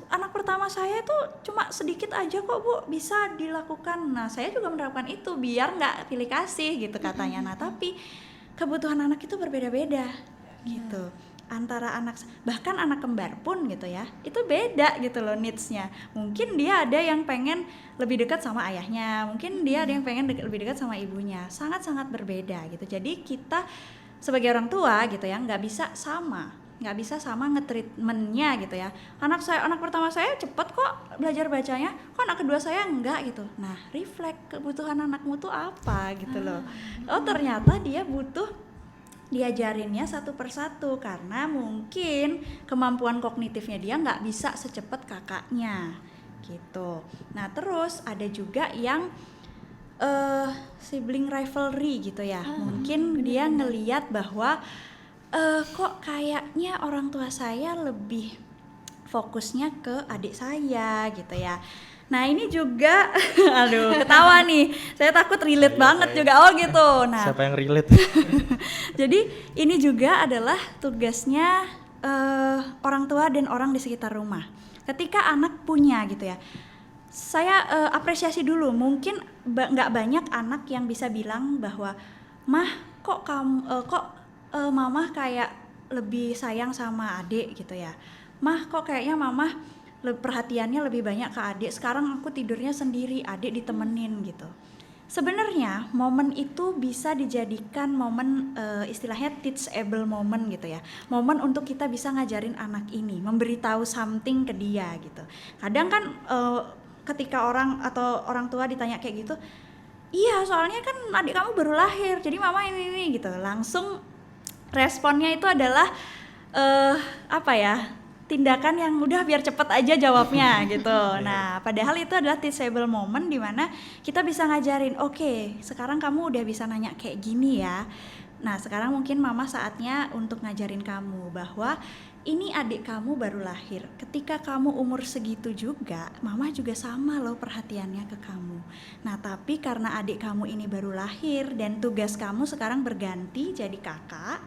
S4: anak pertama saya itu cuma sedikit aja kok Bu bisa dilakukan. Nah saya juga menerapkan itu biar nggak pilih kasih gitu katanya. Nah tapi kebutuhan anak itu berbeda-beda gitu. Antara bahkan anak kembar pun gitu ya itu beda gitu loh needs-nya. Mungkin dia ada yang pengen lebih dekat sama ayahnya, mungkin dia ada yang pengen lebih dekat sama ibunya, sangat-sangat berbeda gitu. Jadi kita sebagai orang tua gitu ya nggak bisa sama nge-treatmentnya gitu ya. Anak pertama saya cepet kok belajar bacanya, kok anak kedua saya enggak gitu. Nah reflect kebutuhan anakmu tuh apa gitu loh. Oh ternyata dia butuh diajarinnya satu persatu karena mungkin kemampuan kognitifnya dia nggak bisa secepat kakaknya gitu. Nah terus ada juga yang sibling rivalry gitu ya. Mungkin dia ngeliat bahwa kok kayaknya orang tua saya lebih fokusnya ke adik saya gitu ya. Nah ini juga, aduh ketawa nih, saya takut relate banget juga, oh gitu. Nah,
S2: siapa yang relate?
S4: Jadi ini juga adalah tugasnya orang tua dan orang di sekitar rumah. Ketika anak punya gitu ya, saya apresiasi dulu. Mungkin nggak banyak anak yang bisa bilang bahwa, mah kok mamah kayak lebih sayang sama adik gitu ya. Mah kok kayaknya mamah perhatiannya lebih banyak ke adik, sekarang aku tidurnya sendiri, adik ditemenin gitu. Sebenarnya momen itu bisa dijadikan momen istilahnya teachable moment gitu ya, momen untuk kita bisa ngajarin anak ini, memberitahu something ke dia gitu. Kadang kan ketika orang tua ditanya kayak gitu, iya soalnya kan adik kamu baru lahir, jadi mama ini gitu, langsung responnya itu adalah tindakan yang udah biar cepet aja jawabnya gitu. Nah padahal itu adalah teachable moment dimana kita bisa ngajarin, oke, sekarang kamu udah bisa nanya kayak gini ya. Nah sekarang mungkin mama saatnya untuk ngajarin kamu bahwa ini adik kamu baru lahir, ketika kamu umur segitu juga mama juga sama loh perhatiannya ke kamu. Nah tapi karena adik kamu ini baru lahir dan tugas kamu sekarang berganti jadi kakak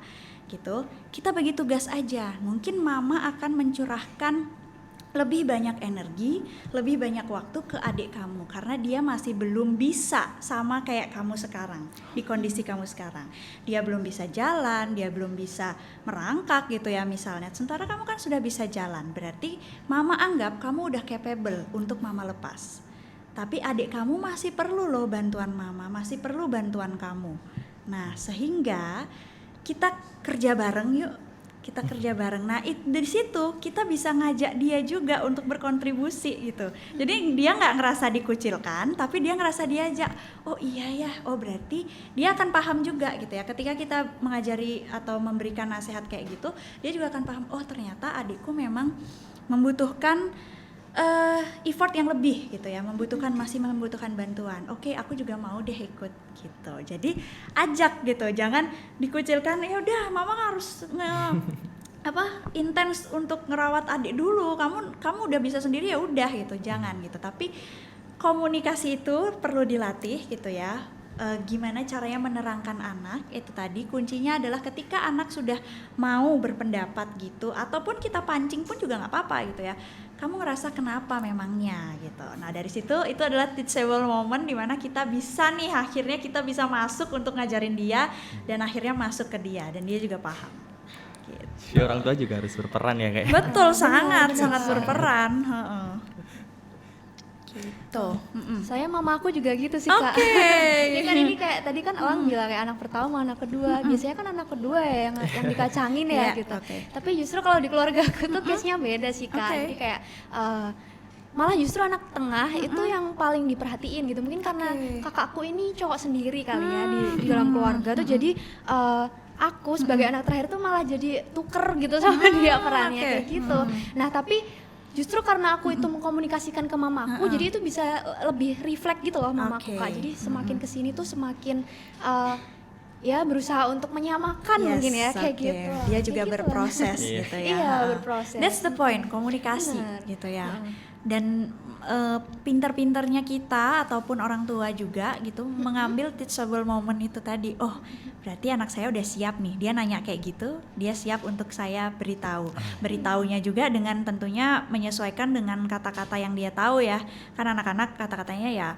S4: gitu, kita bagi tugas aja. Mungkin mama akan mencurahkan lebih banyak energi, lebih banyak waktu ke adik kamu karena dia masih belum bisa sama kayak kamu sekarang, di kondisi kamu sekarang. Dia belum bisa jalan, dia belum bisa merangkak gitu ya misalnya. Sementara kamu kan sudah bisa jalan, berarti mama anggap kamu udah capable untuk mama lepas. Tapi adik kamu masih perlu loh bantuan mama, masih perlu bantuan kamu. Nah sehingga kita kerja bareng yuk, kita kerja bareng. Nah dari situ kita bisa ngajak dia juga untuk berkontribusi gitu. Jadi dia nggak ngerasa dikucilkan, tapi dia ngerasa diajak. Oh iya ya, oh berarti dia akan paham juga gitu ya. Ketika kita mengajari atau memberikan nasihat kayak gitu, dia juga akan paham. Oh ternyata adikku memang membutuhkan effort yang lebih gitu ya, masih membutuhkan bantuan. Oke, aku juga mau deh ikut gitu. Jadi ajak gitu, jangan dikucilkan. Ya udah, mama harus intens untuk ngerawat adik dulu. Kamu udah bisa sendiri ya udah gitu, jangan gitu. Tapi komunikasi itu perlu dilatih gitu ya. Gimana caranya menerangkan anak, itu tadi kuncinya adalah ketika anak sudah mau berpendapat gitu, ataupun kita pancing pun juga nggak apa-apa gitu ya. Kamu ngerasa kenapa memangnya gitu. Nah dari situ itu adalah teachable moment dimana kita bisa nih, akhirnya kita bisa masuk untuk ngajarin dia dan akhirnya masuk ke dia dan dia juga paham. Gitu.
S2: Si orang tua juga harus berperan ya kayak.
S4: Betul, sangat berperan. Gitu.
S3: Saya mama aku juga gitu sih Kak. Ya kan ini kayak tadi kan orang bilang kayak anak pertama, anak kedua. Biasanya kan anak kedua ya yang dikacangin ya gitu. Tapi justru kalau di keluarga aku tuh case-nya beda sih Kak. Jadi kayak malah justru anak tengah itu yang paling diperhatiin gitu. Mungkin karena kakakku ini cowok sendiri kali ya di dalam keluarga tuh, jadi aku sebagai anak terakhir tuh malah jadi tuker gitu sama dia perannya kayak gitu. Nah tapi justru karena aku itu mengkomunikasikan ke mamaku, jadi itu bisa lebih reflect gitu loh mamaku Kak. Jadi semakin kesini tuh semakin ya berusaha untuk menyamakan mungkin ya kayak gitu.
S4: Dia juga
S3: kayak
S4: berproses
S3: gitu.
S4: gitu ya.
S3: Iya, berproses.
S4: That's the point, komunikasi gitu ya. Dan pinter-pinternya kita ataupun orang tua juga gitu mengambil teachable moment itu tadi. Oh, berarti anak saya udah siap nih. Dia nanya kayak gitu, dia siap untuk saya beritahu. Beritahunya juga dengan tentunya menyesuaikan dengan kata-kata yang dia tahu ya. Karena anak-anak kata-katanya ya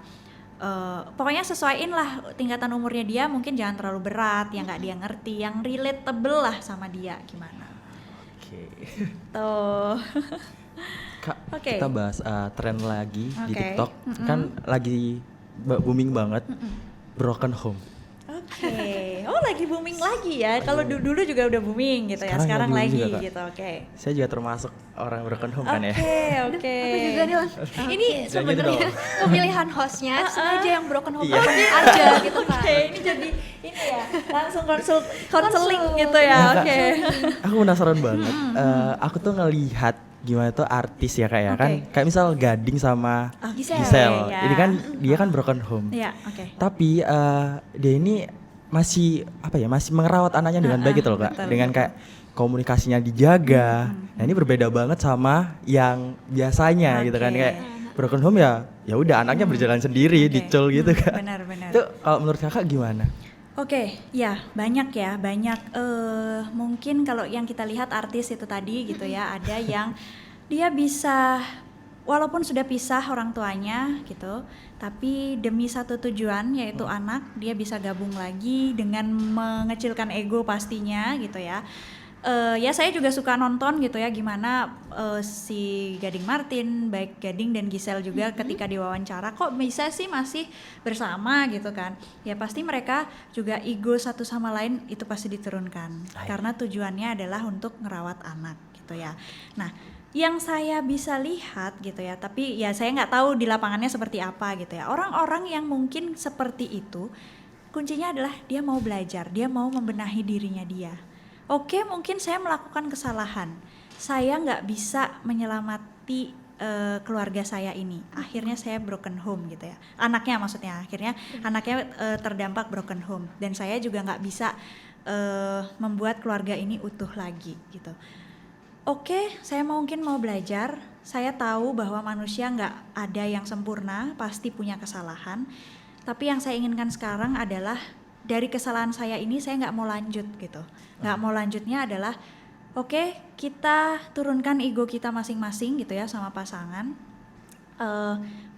S4: pokoknya sesuaiin lah tingkatan umurnya dia, mungkin jangan terlalu berat, yang nggak dia ngerti, yang relatable lah sama dia gimana. Tuh.
S2: Kak, kita bahas tren lagi di TikTok. Kan lagi booming banget broken home.
S4: Oh lagi booming lagi ya. Kalau dulu juga udah booming gitu ya. Sekarang lagi
S2: juga,
S4: gitu.
S2: Saya juga termasuk orang broken home kan ya.
S4: Oke.
S3: Aku juga nih ini sebenarnya pemilihan hostnya sengaja yang broken home aja gitu kan.
S4: Ini jadi ini ya langsung konseling gitu ya.
S2: Aku penasaran banget. Aku tuh ngelihat gimana tuh artis ya kayak kan kayak misal Gading sama Giselle. Ini kan dia kan broken home. Tapi dia ini masih masih merawat anaknya dengan baik gitu loh Kak. Dengan kayak komunikasinya dijaga. Nah ini berbeda banget sama yang biasanya gitu kan, kayak broken home ya udah anaknya berjalan sendiri dicul gitu kan.
S4: Benar.
S2: Itu kalau menurut Kakak gimana?
S4: Ya banyak. Mungkin kalau yang kita lihat artis itu tadi gitu ya, ada yang dia bisa walaupun sudah pisah orang tuanya gitu, tapi demi satu tujuan yaitu anak, dia bisa gabung lagi dengan mengecilkan ego pastinya gitu ya. Ya saya juga suka nonton gitu ya gimana si Gading Martin, baik Gading dan Giselle juga ketika diwawancara kok bisa sih masih bersama gitu kan. Ya pasti mereka juga ego satu sama lain itu pasti diturunkan karena tujuannya adalah untuk ngerawat anak gitu ya. Nah yang saya bisa lihat gitu ya, tapi ya saya nggak tahu di lapangannya seperti apa gitu ya. Orang-orang yang mungkin seperti itu kuncinya adalah dia mau belajar, dia mau membenahi dirinya dia. Oke, mungkin saya melakukan kesalahan, saya nggak bisa menyelamati keluarga saya ini, akhirnya saya broken home gitu ya, anaknya maksudnya, akhirnya anaknya terdampak broken home dan saya juga nggak bisa membuat keluarga ini utuh lagi gitu. Oke, saya mungkin mau belajar, saya tahu bahwa manusia nggak ada yang sempurna, pasti punya kesalahan, tapi yang saya inginkan sekarang adalah dari kesalahan saya ini saya nggak mau lanjut gitu. Nggak mau lanjutnya adalah oke, kita turunkan ego kita masing-masing gitu ya sama pasangan.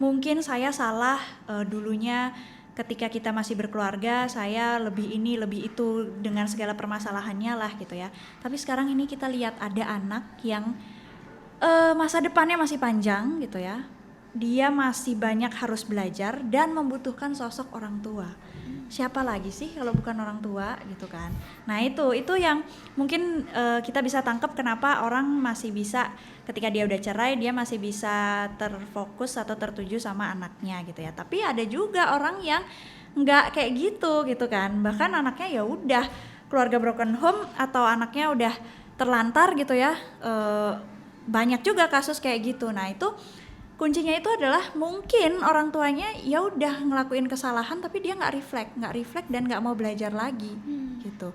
S4: Mungkin saya salah dulunya ketika kita masih berkeluarga, saya lebih ini lebih itu dengan segala permasalahannya lah gitu ya. Tapi sekarang ini kita lihat ada anak yang masa depannya masih panjang gitu ya. Dia masih banyak harus belajar dan membutuhkan sosok orang tua. Siapa lagi sih kalau bukan orang tua gitu kan. Nah itu yang mungkin kita bisa tangkap kenapa orang masih bisa ketika dia udah cerai dia masih bisa terfokus atau tertuju sama anaknya gitu ya. Tapi ada juga orang yang nggak kayak gitu kan. Bahkan anaknya ya udah keluarga broken home atau anaknya udah terlantar gitu ya. banyak juga kasus kayak gitu. Nah itu kuncinya itu adalah mungkin orang tuanya ya udah ngelakuin kesalahan tapi dia nggak reflect dan nggak mau belajar lagi gitu.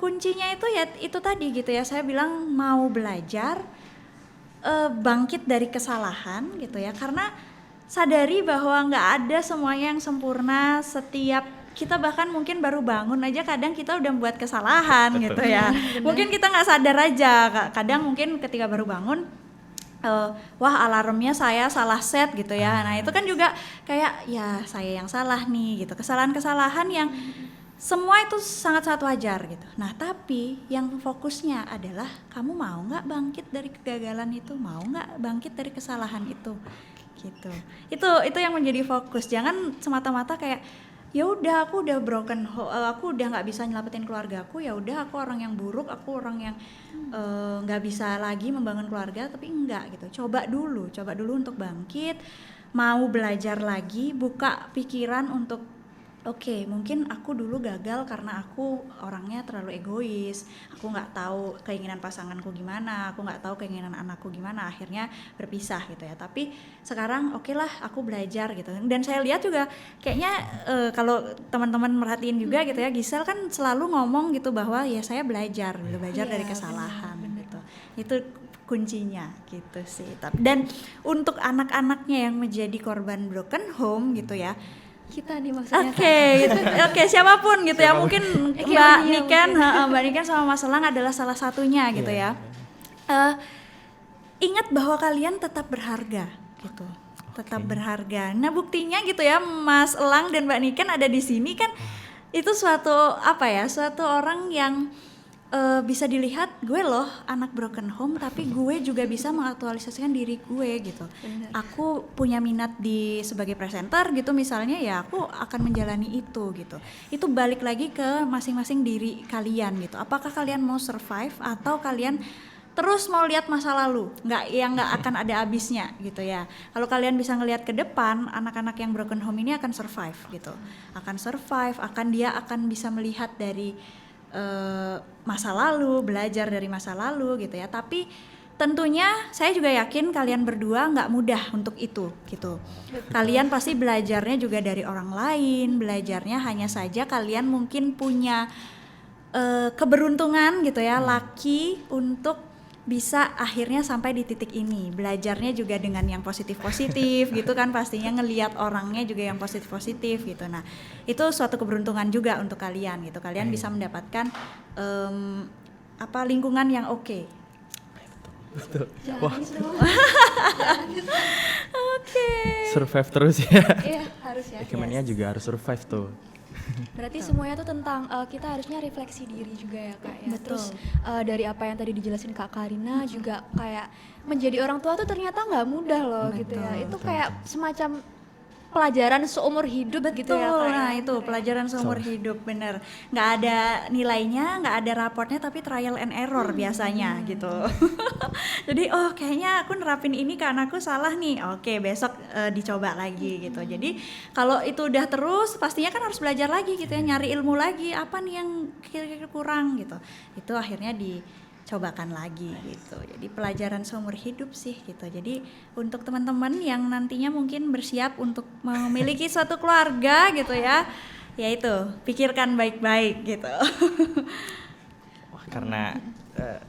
S4: Kuncinya itu ya itu tadi gitu ya, saya bilang mau belajar, bangkit dari kesalahan gitu ya, karena sadari bahwa nggak ada semuanya yang sempurna. Setiap kita bahkan mungkin baru bangun aja kadang kita udah buat kesalahan gitu ya. Mungkin kita nggak sadar aja, kadang mungkin ketika baru bangun wah alarmnya saya salah set gitu ya. Nah itu kan juga kayak ya saya yang salah nih gitu, kesalahan-kesalahan yang semua itu sangat-sangat wajar gitu. Nah tapi yang fokusnya adalah kamu mau nggak bangkit dari kegagalan itu, mau nggak bangkit dari kesalahan itu gitu. Itu yang menjadi fokus. Jangan semata-mata kayak ya udah aku udah aku udah nggak bisa nyelamatin keluarga aku, ya udah aku orang yang buruk, aku orang yang nggak bisa lagi membangun keluarga. Tapi enggak gitu, coba dulu untuk bangkit, mau belajar lagi, buka pikiran untuk oke, mungkin aku dulu gagal karena aku orangnya terlalu egois, aku nggak tahu keinginan pasanganku gimana, aku nggak tahu keinginan anakku gimana, akhirnya berpisah gitu ya. Tapi sekarang oke lah, aku belajar gitu. Dan saya lihat juga kayaknya kalau teman-teman merhatiin juga gitu ya, Gisel kan selalu ngomong gitu bahwa ya saya belajar dari kesalahan gitu. Itu kuncinya gitu sih. Dan untuk anak-anaknya yang menjadi korban broken home gitu ya,
S3: kita nih maksudnya.
S4: Oke, siapapun gitu ya, mungkin Mbak Niken sama Mas Elang adalah salah satunya gitu ya. Ingat bahwa kalian tetap berharga gitu, tetap berharga. Nah buktinya gitu ya, Mas Elang dan Mbak Niken ada di sini kan, itu suatu orang yang bisa dilihat, gue loh anak broken home tapi gue juga bisa mengaktualisasikan diri gue gitu.
S3: Bener.
S4: Aku punya minat sebagai presenter gitu misalnya, ya aku akan menjalani itu gitu. Itu balik lagi ke masing-masing diri kalian gitu. Apakah kalian mau survive atau kalian terus mau lihat masa lalu, nggak akan ada habisnya gitu ya. Kalau kalian bisa ngelihat ke depan, anak-anak yang broken home ini akan survive gitu, dia akan bisa melihat dari masa lalu, belajar dari masa lalu gitu ya. Tapi tentunya saya juga yakin kalian berdua nggak mudah untuk itu gitu. Kalian pasti belajarnya juga dari orang lain, belajarnya hanya saja kalian mungkin punya keberuntungan gitu ya, lucky untuk bisa akhirnya sampai di titik ini. Belajarnya juga dengan yang positif-positif gitu kan, pastinya ngelihat orangnya juga yang positif-positif gitu. Nah itu suatu keberuntungan juga untuk kalian gitu. Kalian bisa mendapatkan lingkungan yang oke.
S2: Betul. Wah.
S4: Oke.
S2: Survive terus ya.
S3: Iya harus ya.
S2: Gimana juga harus survive tuh.
S3: Berarti semuanya tuh tentang kita harusnya refleksi diri juga ya Kak ya.
S4: Betul.
S3: Terus dari apa yang tadi dijelasin Kak Karina juga kayak menjadi orang tua tuh ternyata nggak mudah loh gitu ya. Itu kayak semacam pelajaran seumur hidup gitu ya Kak.
S4: Nah itu pelajaran seumur hidup, bener. Nggak ada nilainya, nggak ada raportnya, tapi trial and error biasanya gitu. Jadi kayaknya aku nerapin ini ke anakku salah nih, oke besok dicoba lagi gitu. Jadi kalau itu udah terus pastinya kan harus belajar lagi gitu ya, nyari ilmu lagi, apa nih yang kira-kira kurang gitu. Itu akhirnya dicobakan lagi gitu. Jadi pelajaran seumur hidup sih gitu. Jadi untuk teman-teman yang nantinya mungkin bersiap untuk memiliki suatu keluarga gitu ya, yaitu pikirkan baik-baik gitu.
S2: Wah, karena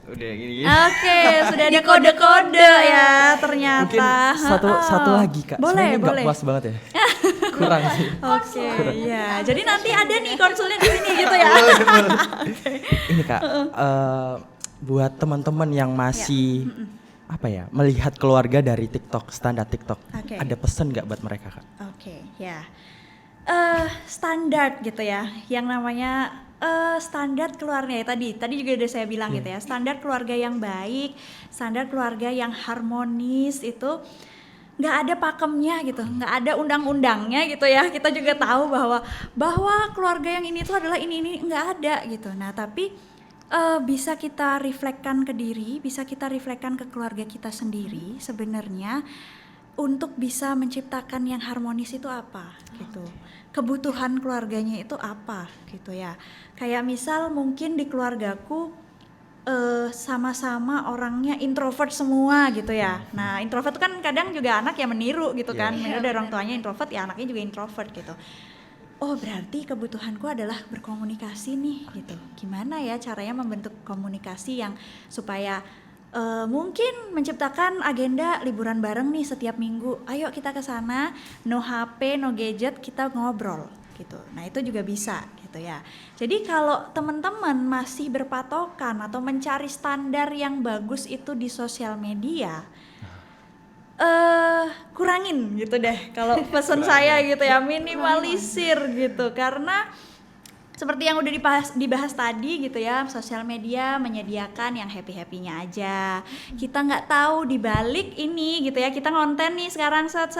S2: udah gini.
S4: Oke, sudah ada kode-kode ya ternyata.
S2: Mungkin satu lagi Kak.
S4: Boleh,
S2: Sebenarnya
S4: boleh.
S2: nggak puas banget ya. Kurang sih.
S4: Oke, ya. Jadi nanti ada nih konsulnya di sini gitu ya.
S2: Ini Kak, buat teman-teman yang masih melihat keluarga dari TikTok, standar TikTok,
S4: Oke.
S2: ada pesan nggak buat mereka Kak?
S4: Oke, ya. Standar gitu ya, yang namanya standar keluarga ya, tadi juga udah saya bilang gitu ya, standar keluarga yang baik, standar keluarga yang harmonis itu nggak ada pakemnya gitu, nggak ada undang-undangnya gitu ya. Kita juga tahu bahwa keluarga yang ini tuh adalah ini nggak ada gitu. Nah tapi bisa kita refleksikan ke diri, bisa kita refleksikan ke keluarga kita sendiri sebenarnya untuk bisa menciptakan yang harmonis itu apa gitu. Kebutuhan keluarganya itu apa gitu ya. Kayak misal mungkin di keluargaku sama-sama orangnya introvert semua gitu ya. Nah introvert kan kadang juga anak yang meniru gitu kan, meniru dari orang tuanya introvert ya anaknya juga introvert gitu. Oh berarti kebutuhanku adalah berkomunikasi nih gitu. Gimana ya caranya membentuk komunikasi yang supaya mungkin menciptakan agenda liburan bareng nih setiap minggu. Ayo kita ke sana, no HP, no gadget, kita ngobrol gitu. Nah itu juga bisa gitu ya. Jadi kalau teman-teman masih berpatokan atau mencari standar yang bagus itu di sosial media, kurangin gitu deh kalau pesan saya gitu ya, minimalisir gitu, karena seperti yang udah dibahas tadi gitu ya, sosial media menyediakan yang happy-happynya aja. Kita nggak tahu di balik ini gitu ya, kita ngonten nih sekarang set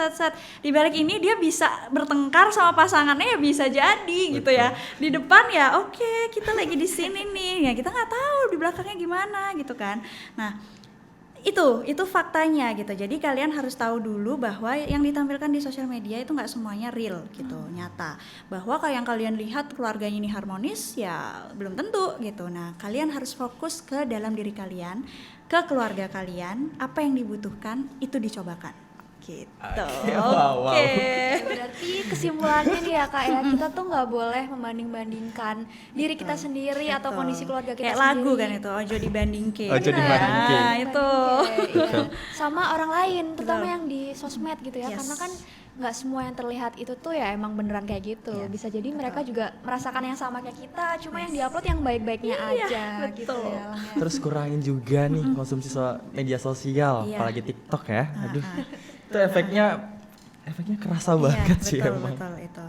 S4: di balik ini dia bisa bertengkar sama pasangannya ya, bisa jadi gitu ya. Di depan ya oke, kita lagi di sini nih ya, kita nggak tahu di belakangnya gimana gitu kan. Nah itu faktanya gitu. Jadi kalian harus tahu dulu bahwa yang ditampilkan di sosial media itu nggak semuanya real gitu, nyata. Bahwa kayak yang kalian lihat keluarganya ini harmonis ya belum tentu gitu. Nah kalian harus fokus ke dalam diri kalian, ke keluarga kalian, apa yang dibutuhkan itu dicobakan gitu. Oke.
S3: Berarti kesimpulannya nih ya Kak ya, kita tuh nggak boleh membanding-bandingkan diri kita sendiri atau kondisi keluarga kita
S4: kayak
S3: sendiri.
S4: lagu kan itu, ojo dibandingke.
S2: Ojo dibandingke.
S4: Nah, itu.
S3: Iya. Sama orang lain, terutama yang di sosmed gitu ya,
S4: Yes.
S3: karena kan nggak semua yang terlihat itu tuh ya emang beneran kayak gitu. Bisa jadi mereka juga merasakan yang sama kayak kita, cuma yang diupload yang baik-baiknya aja gitu ya. Lang, ya.
S2: Terus kurangin juga nih konsumsi media sosial,
S4: Iya.
S2: apalagi TikTok ya. Aduh. Itu efeknya kerasa banget sih emang.
S4: Betul itu.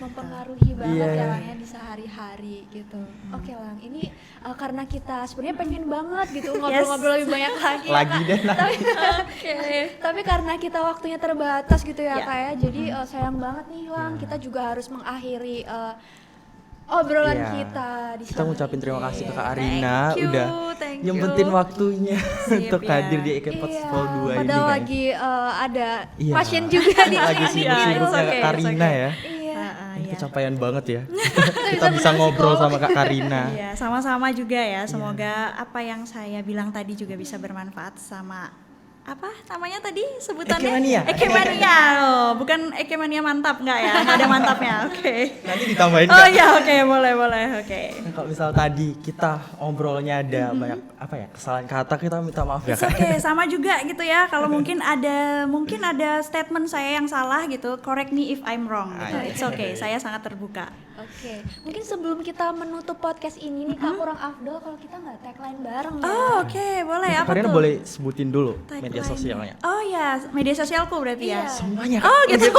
S3: Mempengaruhi banget
S2: Iya.
S3: ya Lang ya di sehari-hari gitu. Oke Lang, ini karena kita sebenarnya pengen banget gitu ngobrol-ngobrol lebih banyak lagi. ya,
S2: Lagi
S3: Kak.
S2: deh, nah.
S3: Tapi karena kita waktunya terbatas gitu ya
S4: Iya.
S3: Kak ya, jadi sayang banget nih Lang, kita juga harus mengakhiri obrolan
S2: Iya.
S3: kita di
S2: Kita
S3: sini.
S2: ngucapin terima kasih ke Kak
S4: Thank
S2: Arina
S4: you,
S2: udah
S4: thank you.
S2: nyempetin waktunya untuk
S4: ya.
S2: hadir di Ekepot
S3: Iya,
S2: Vol 2 ini
S3: padahal
S2: kan.
S3: lagi ada
S2: Iya.
S3: pasien juga di
S2: Lagi
S3: sini.
S2: sibuk-sibuknya
S4: It's okay,
S2: Kak Karina
S4: it's okay.
S2: ya.
S3: Iya.
S2: Ini kecapean banget ya. Kita bisa ngobrol sama Kak Karina.
S4: Iya, sama-sama juga ya. Semoga apa yang saya bilang tadi juga bisa bermanfaat sama apa namanya tadi sebutannya?
S2: Ekemania.
S4: Ekemania. Oh, bukan Ekemania mantap enggak ya? Enggak ada mantapnya. Oke.
S2: Nanti ditambahin
S4: Oh
S2: Kak.
S4: iya, oke, boleh. Oke.
S2: Nah, kalau misal tadi kita ngobrolnya ada banyak apa ya kesalahan kata, kita minta maaf ya
S4: It's
S2: Kak.
S4: okay, sama juga gitu ya. Kalau mungkin ada statement saya yang salah gitu, correct me if I'm wrong gitu. It's okay, saya sangat terbuka.
S3: Oke, mungkin sebelum kita menutup podcast ini nih Kak, kurang afdol kalau kita nggak tagline bareng ya.
S4: Oh, oke, boleh.
S2: Kak
S4: Apa
S2: Karina
S4: tuh?
S2: boleh sebutin dulu
S4: Tagline.
S2: media sosialnya.
S4: Oh ya, media sosialku berarti ya.
S3: Iya.
S2: Semuanya
S4: Oh, gitu.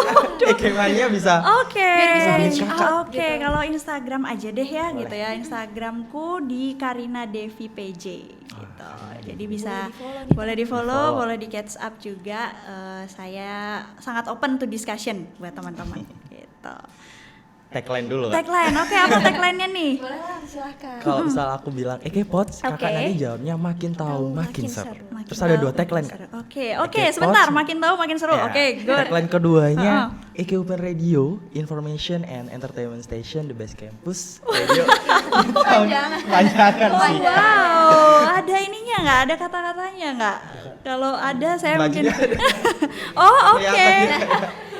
S2: Ekemania bisa.
S4: Oke.
S3: bisa reach out
S4: Oke,
S3: gitu.
S4: kalau Instagram aja deh ya gitu ya. Instagramku di Karina Devi PJ gitu. Jadi bisa boleh di-follow, boleh di catch up juga. Saya sangat open to discussion buat teman-teman gitu.
S2: Tagline dulu Kak.
S4: Tagline, oke, apa tagline-nya nih?
S3: Boleh lah, silahkan.
S2: Kalau misal aku bilang Ekepot, Kakak
S4: Oke.
S2: nanti jawabnya makin tahu makin seru. Terus ada dua tagline Kak.
S4: Oke,
S2: Ekepot.
S4: sebentar, makin tahu makin seru.
S2: Ya.
S4: Oke, good.
S2: Tagline keduanya EK Open Radio, Information and Entertainment Station, the best campus radio. Panjangan sih.
S4: Wow, ada ininya nggak? Ada kata-katanya nggak? Kalau ada saya mungkin. Oh, oke.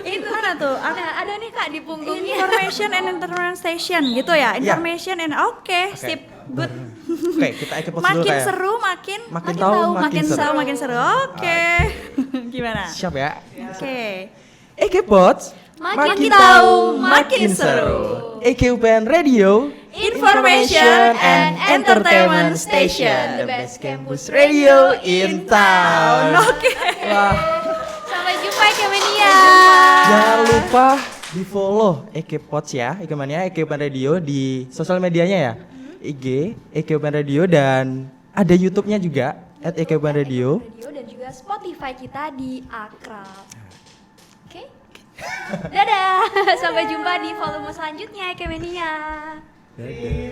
S4: Itu mana tuh?
S3: Ada nih Kak di punggungnya.
S4: Information and Entertainment Station gitu ya? Information and oke, sip, good.
S2: Oke, kita Ekepot dulu
S4: Makin
S2: kayak.
S4: seru, makin
S2: tahu,
S4: makin
S2: seru.
S4: tahu, makin seru. Oke. Gimana?
S2: Siap ya.
S4: Oke.
S2: Ekepot,
S3: Makin tahu,
S4: makin seru.
S2: EK Open Radio,
S4: Information and Entertainment Station,
S2: the best campus radio in town.
S4: Oke.
S2: Wah,
S3: Sampai jumpa Ekemania.
S2: jangan lupa di follow Ekepot ya, Ekemania, EK Open Radio di sosial medianya ya, IG, EK Open Radio, dan ada YouTube-nya juga @EK Open Radio.
S3: Dan juga Spotify kita di Akrab. Oke. Dadah. Sampai jumpa di volume selanjutnya Ekemania.
S2: Dadah.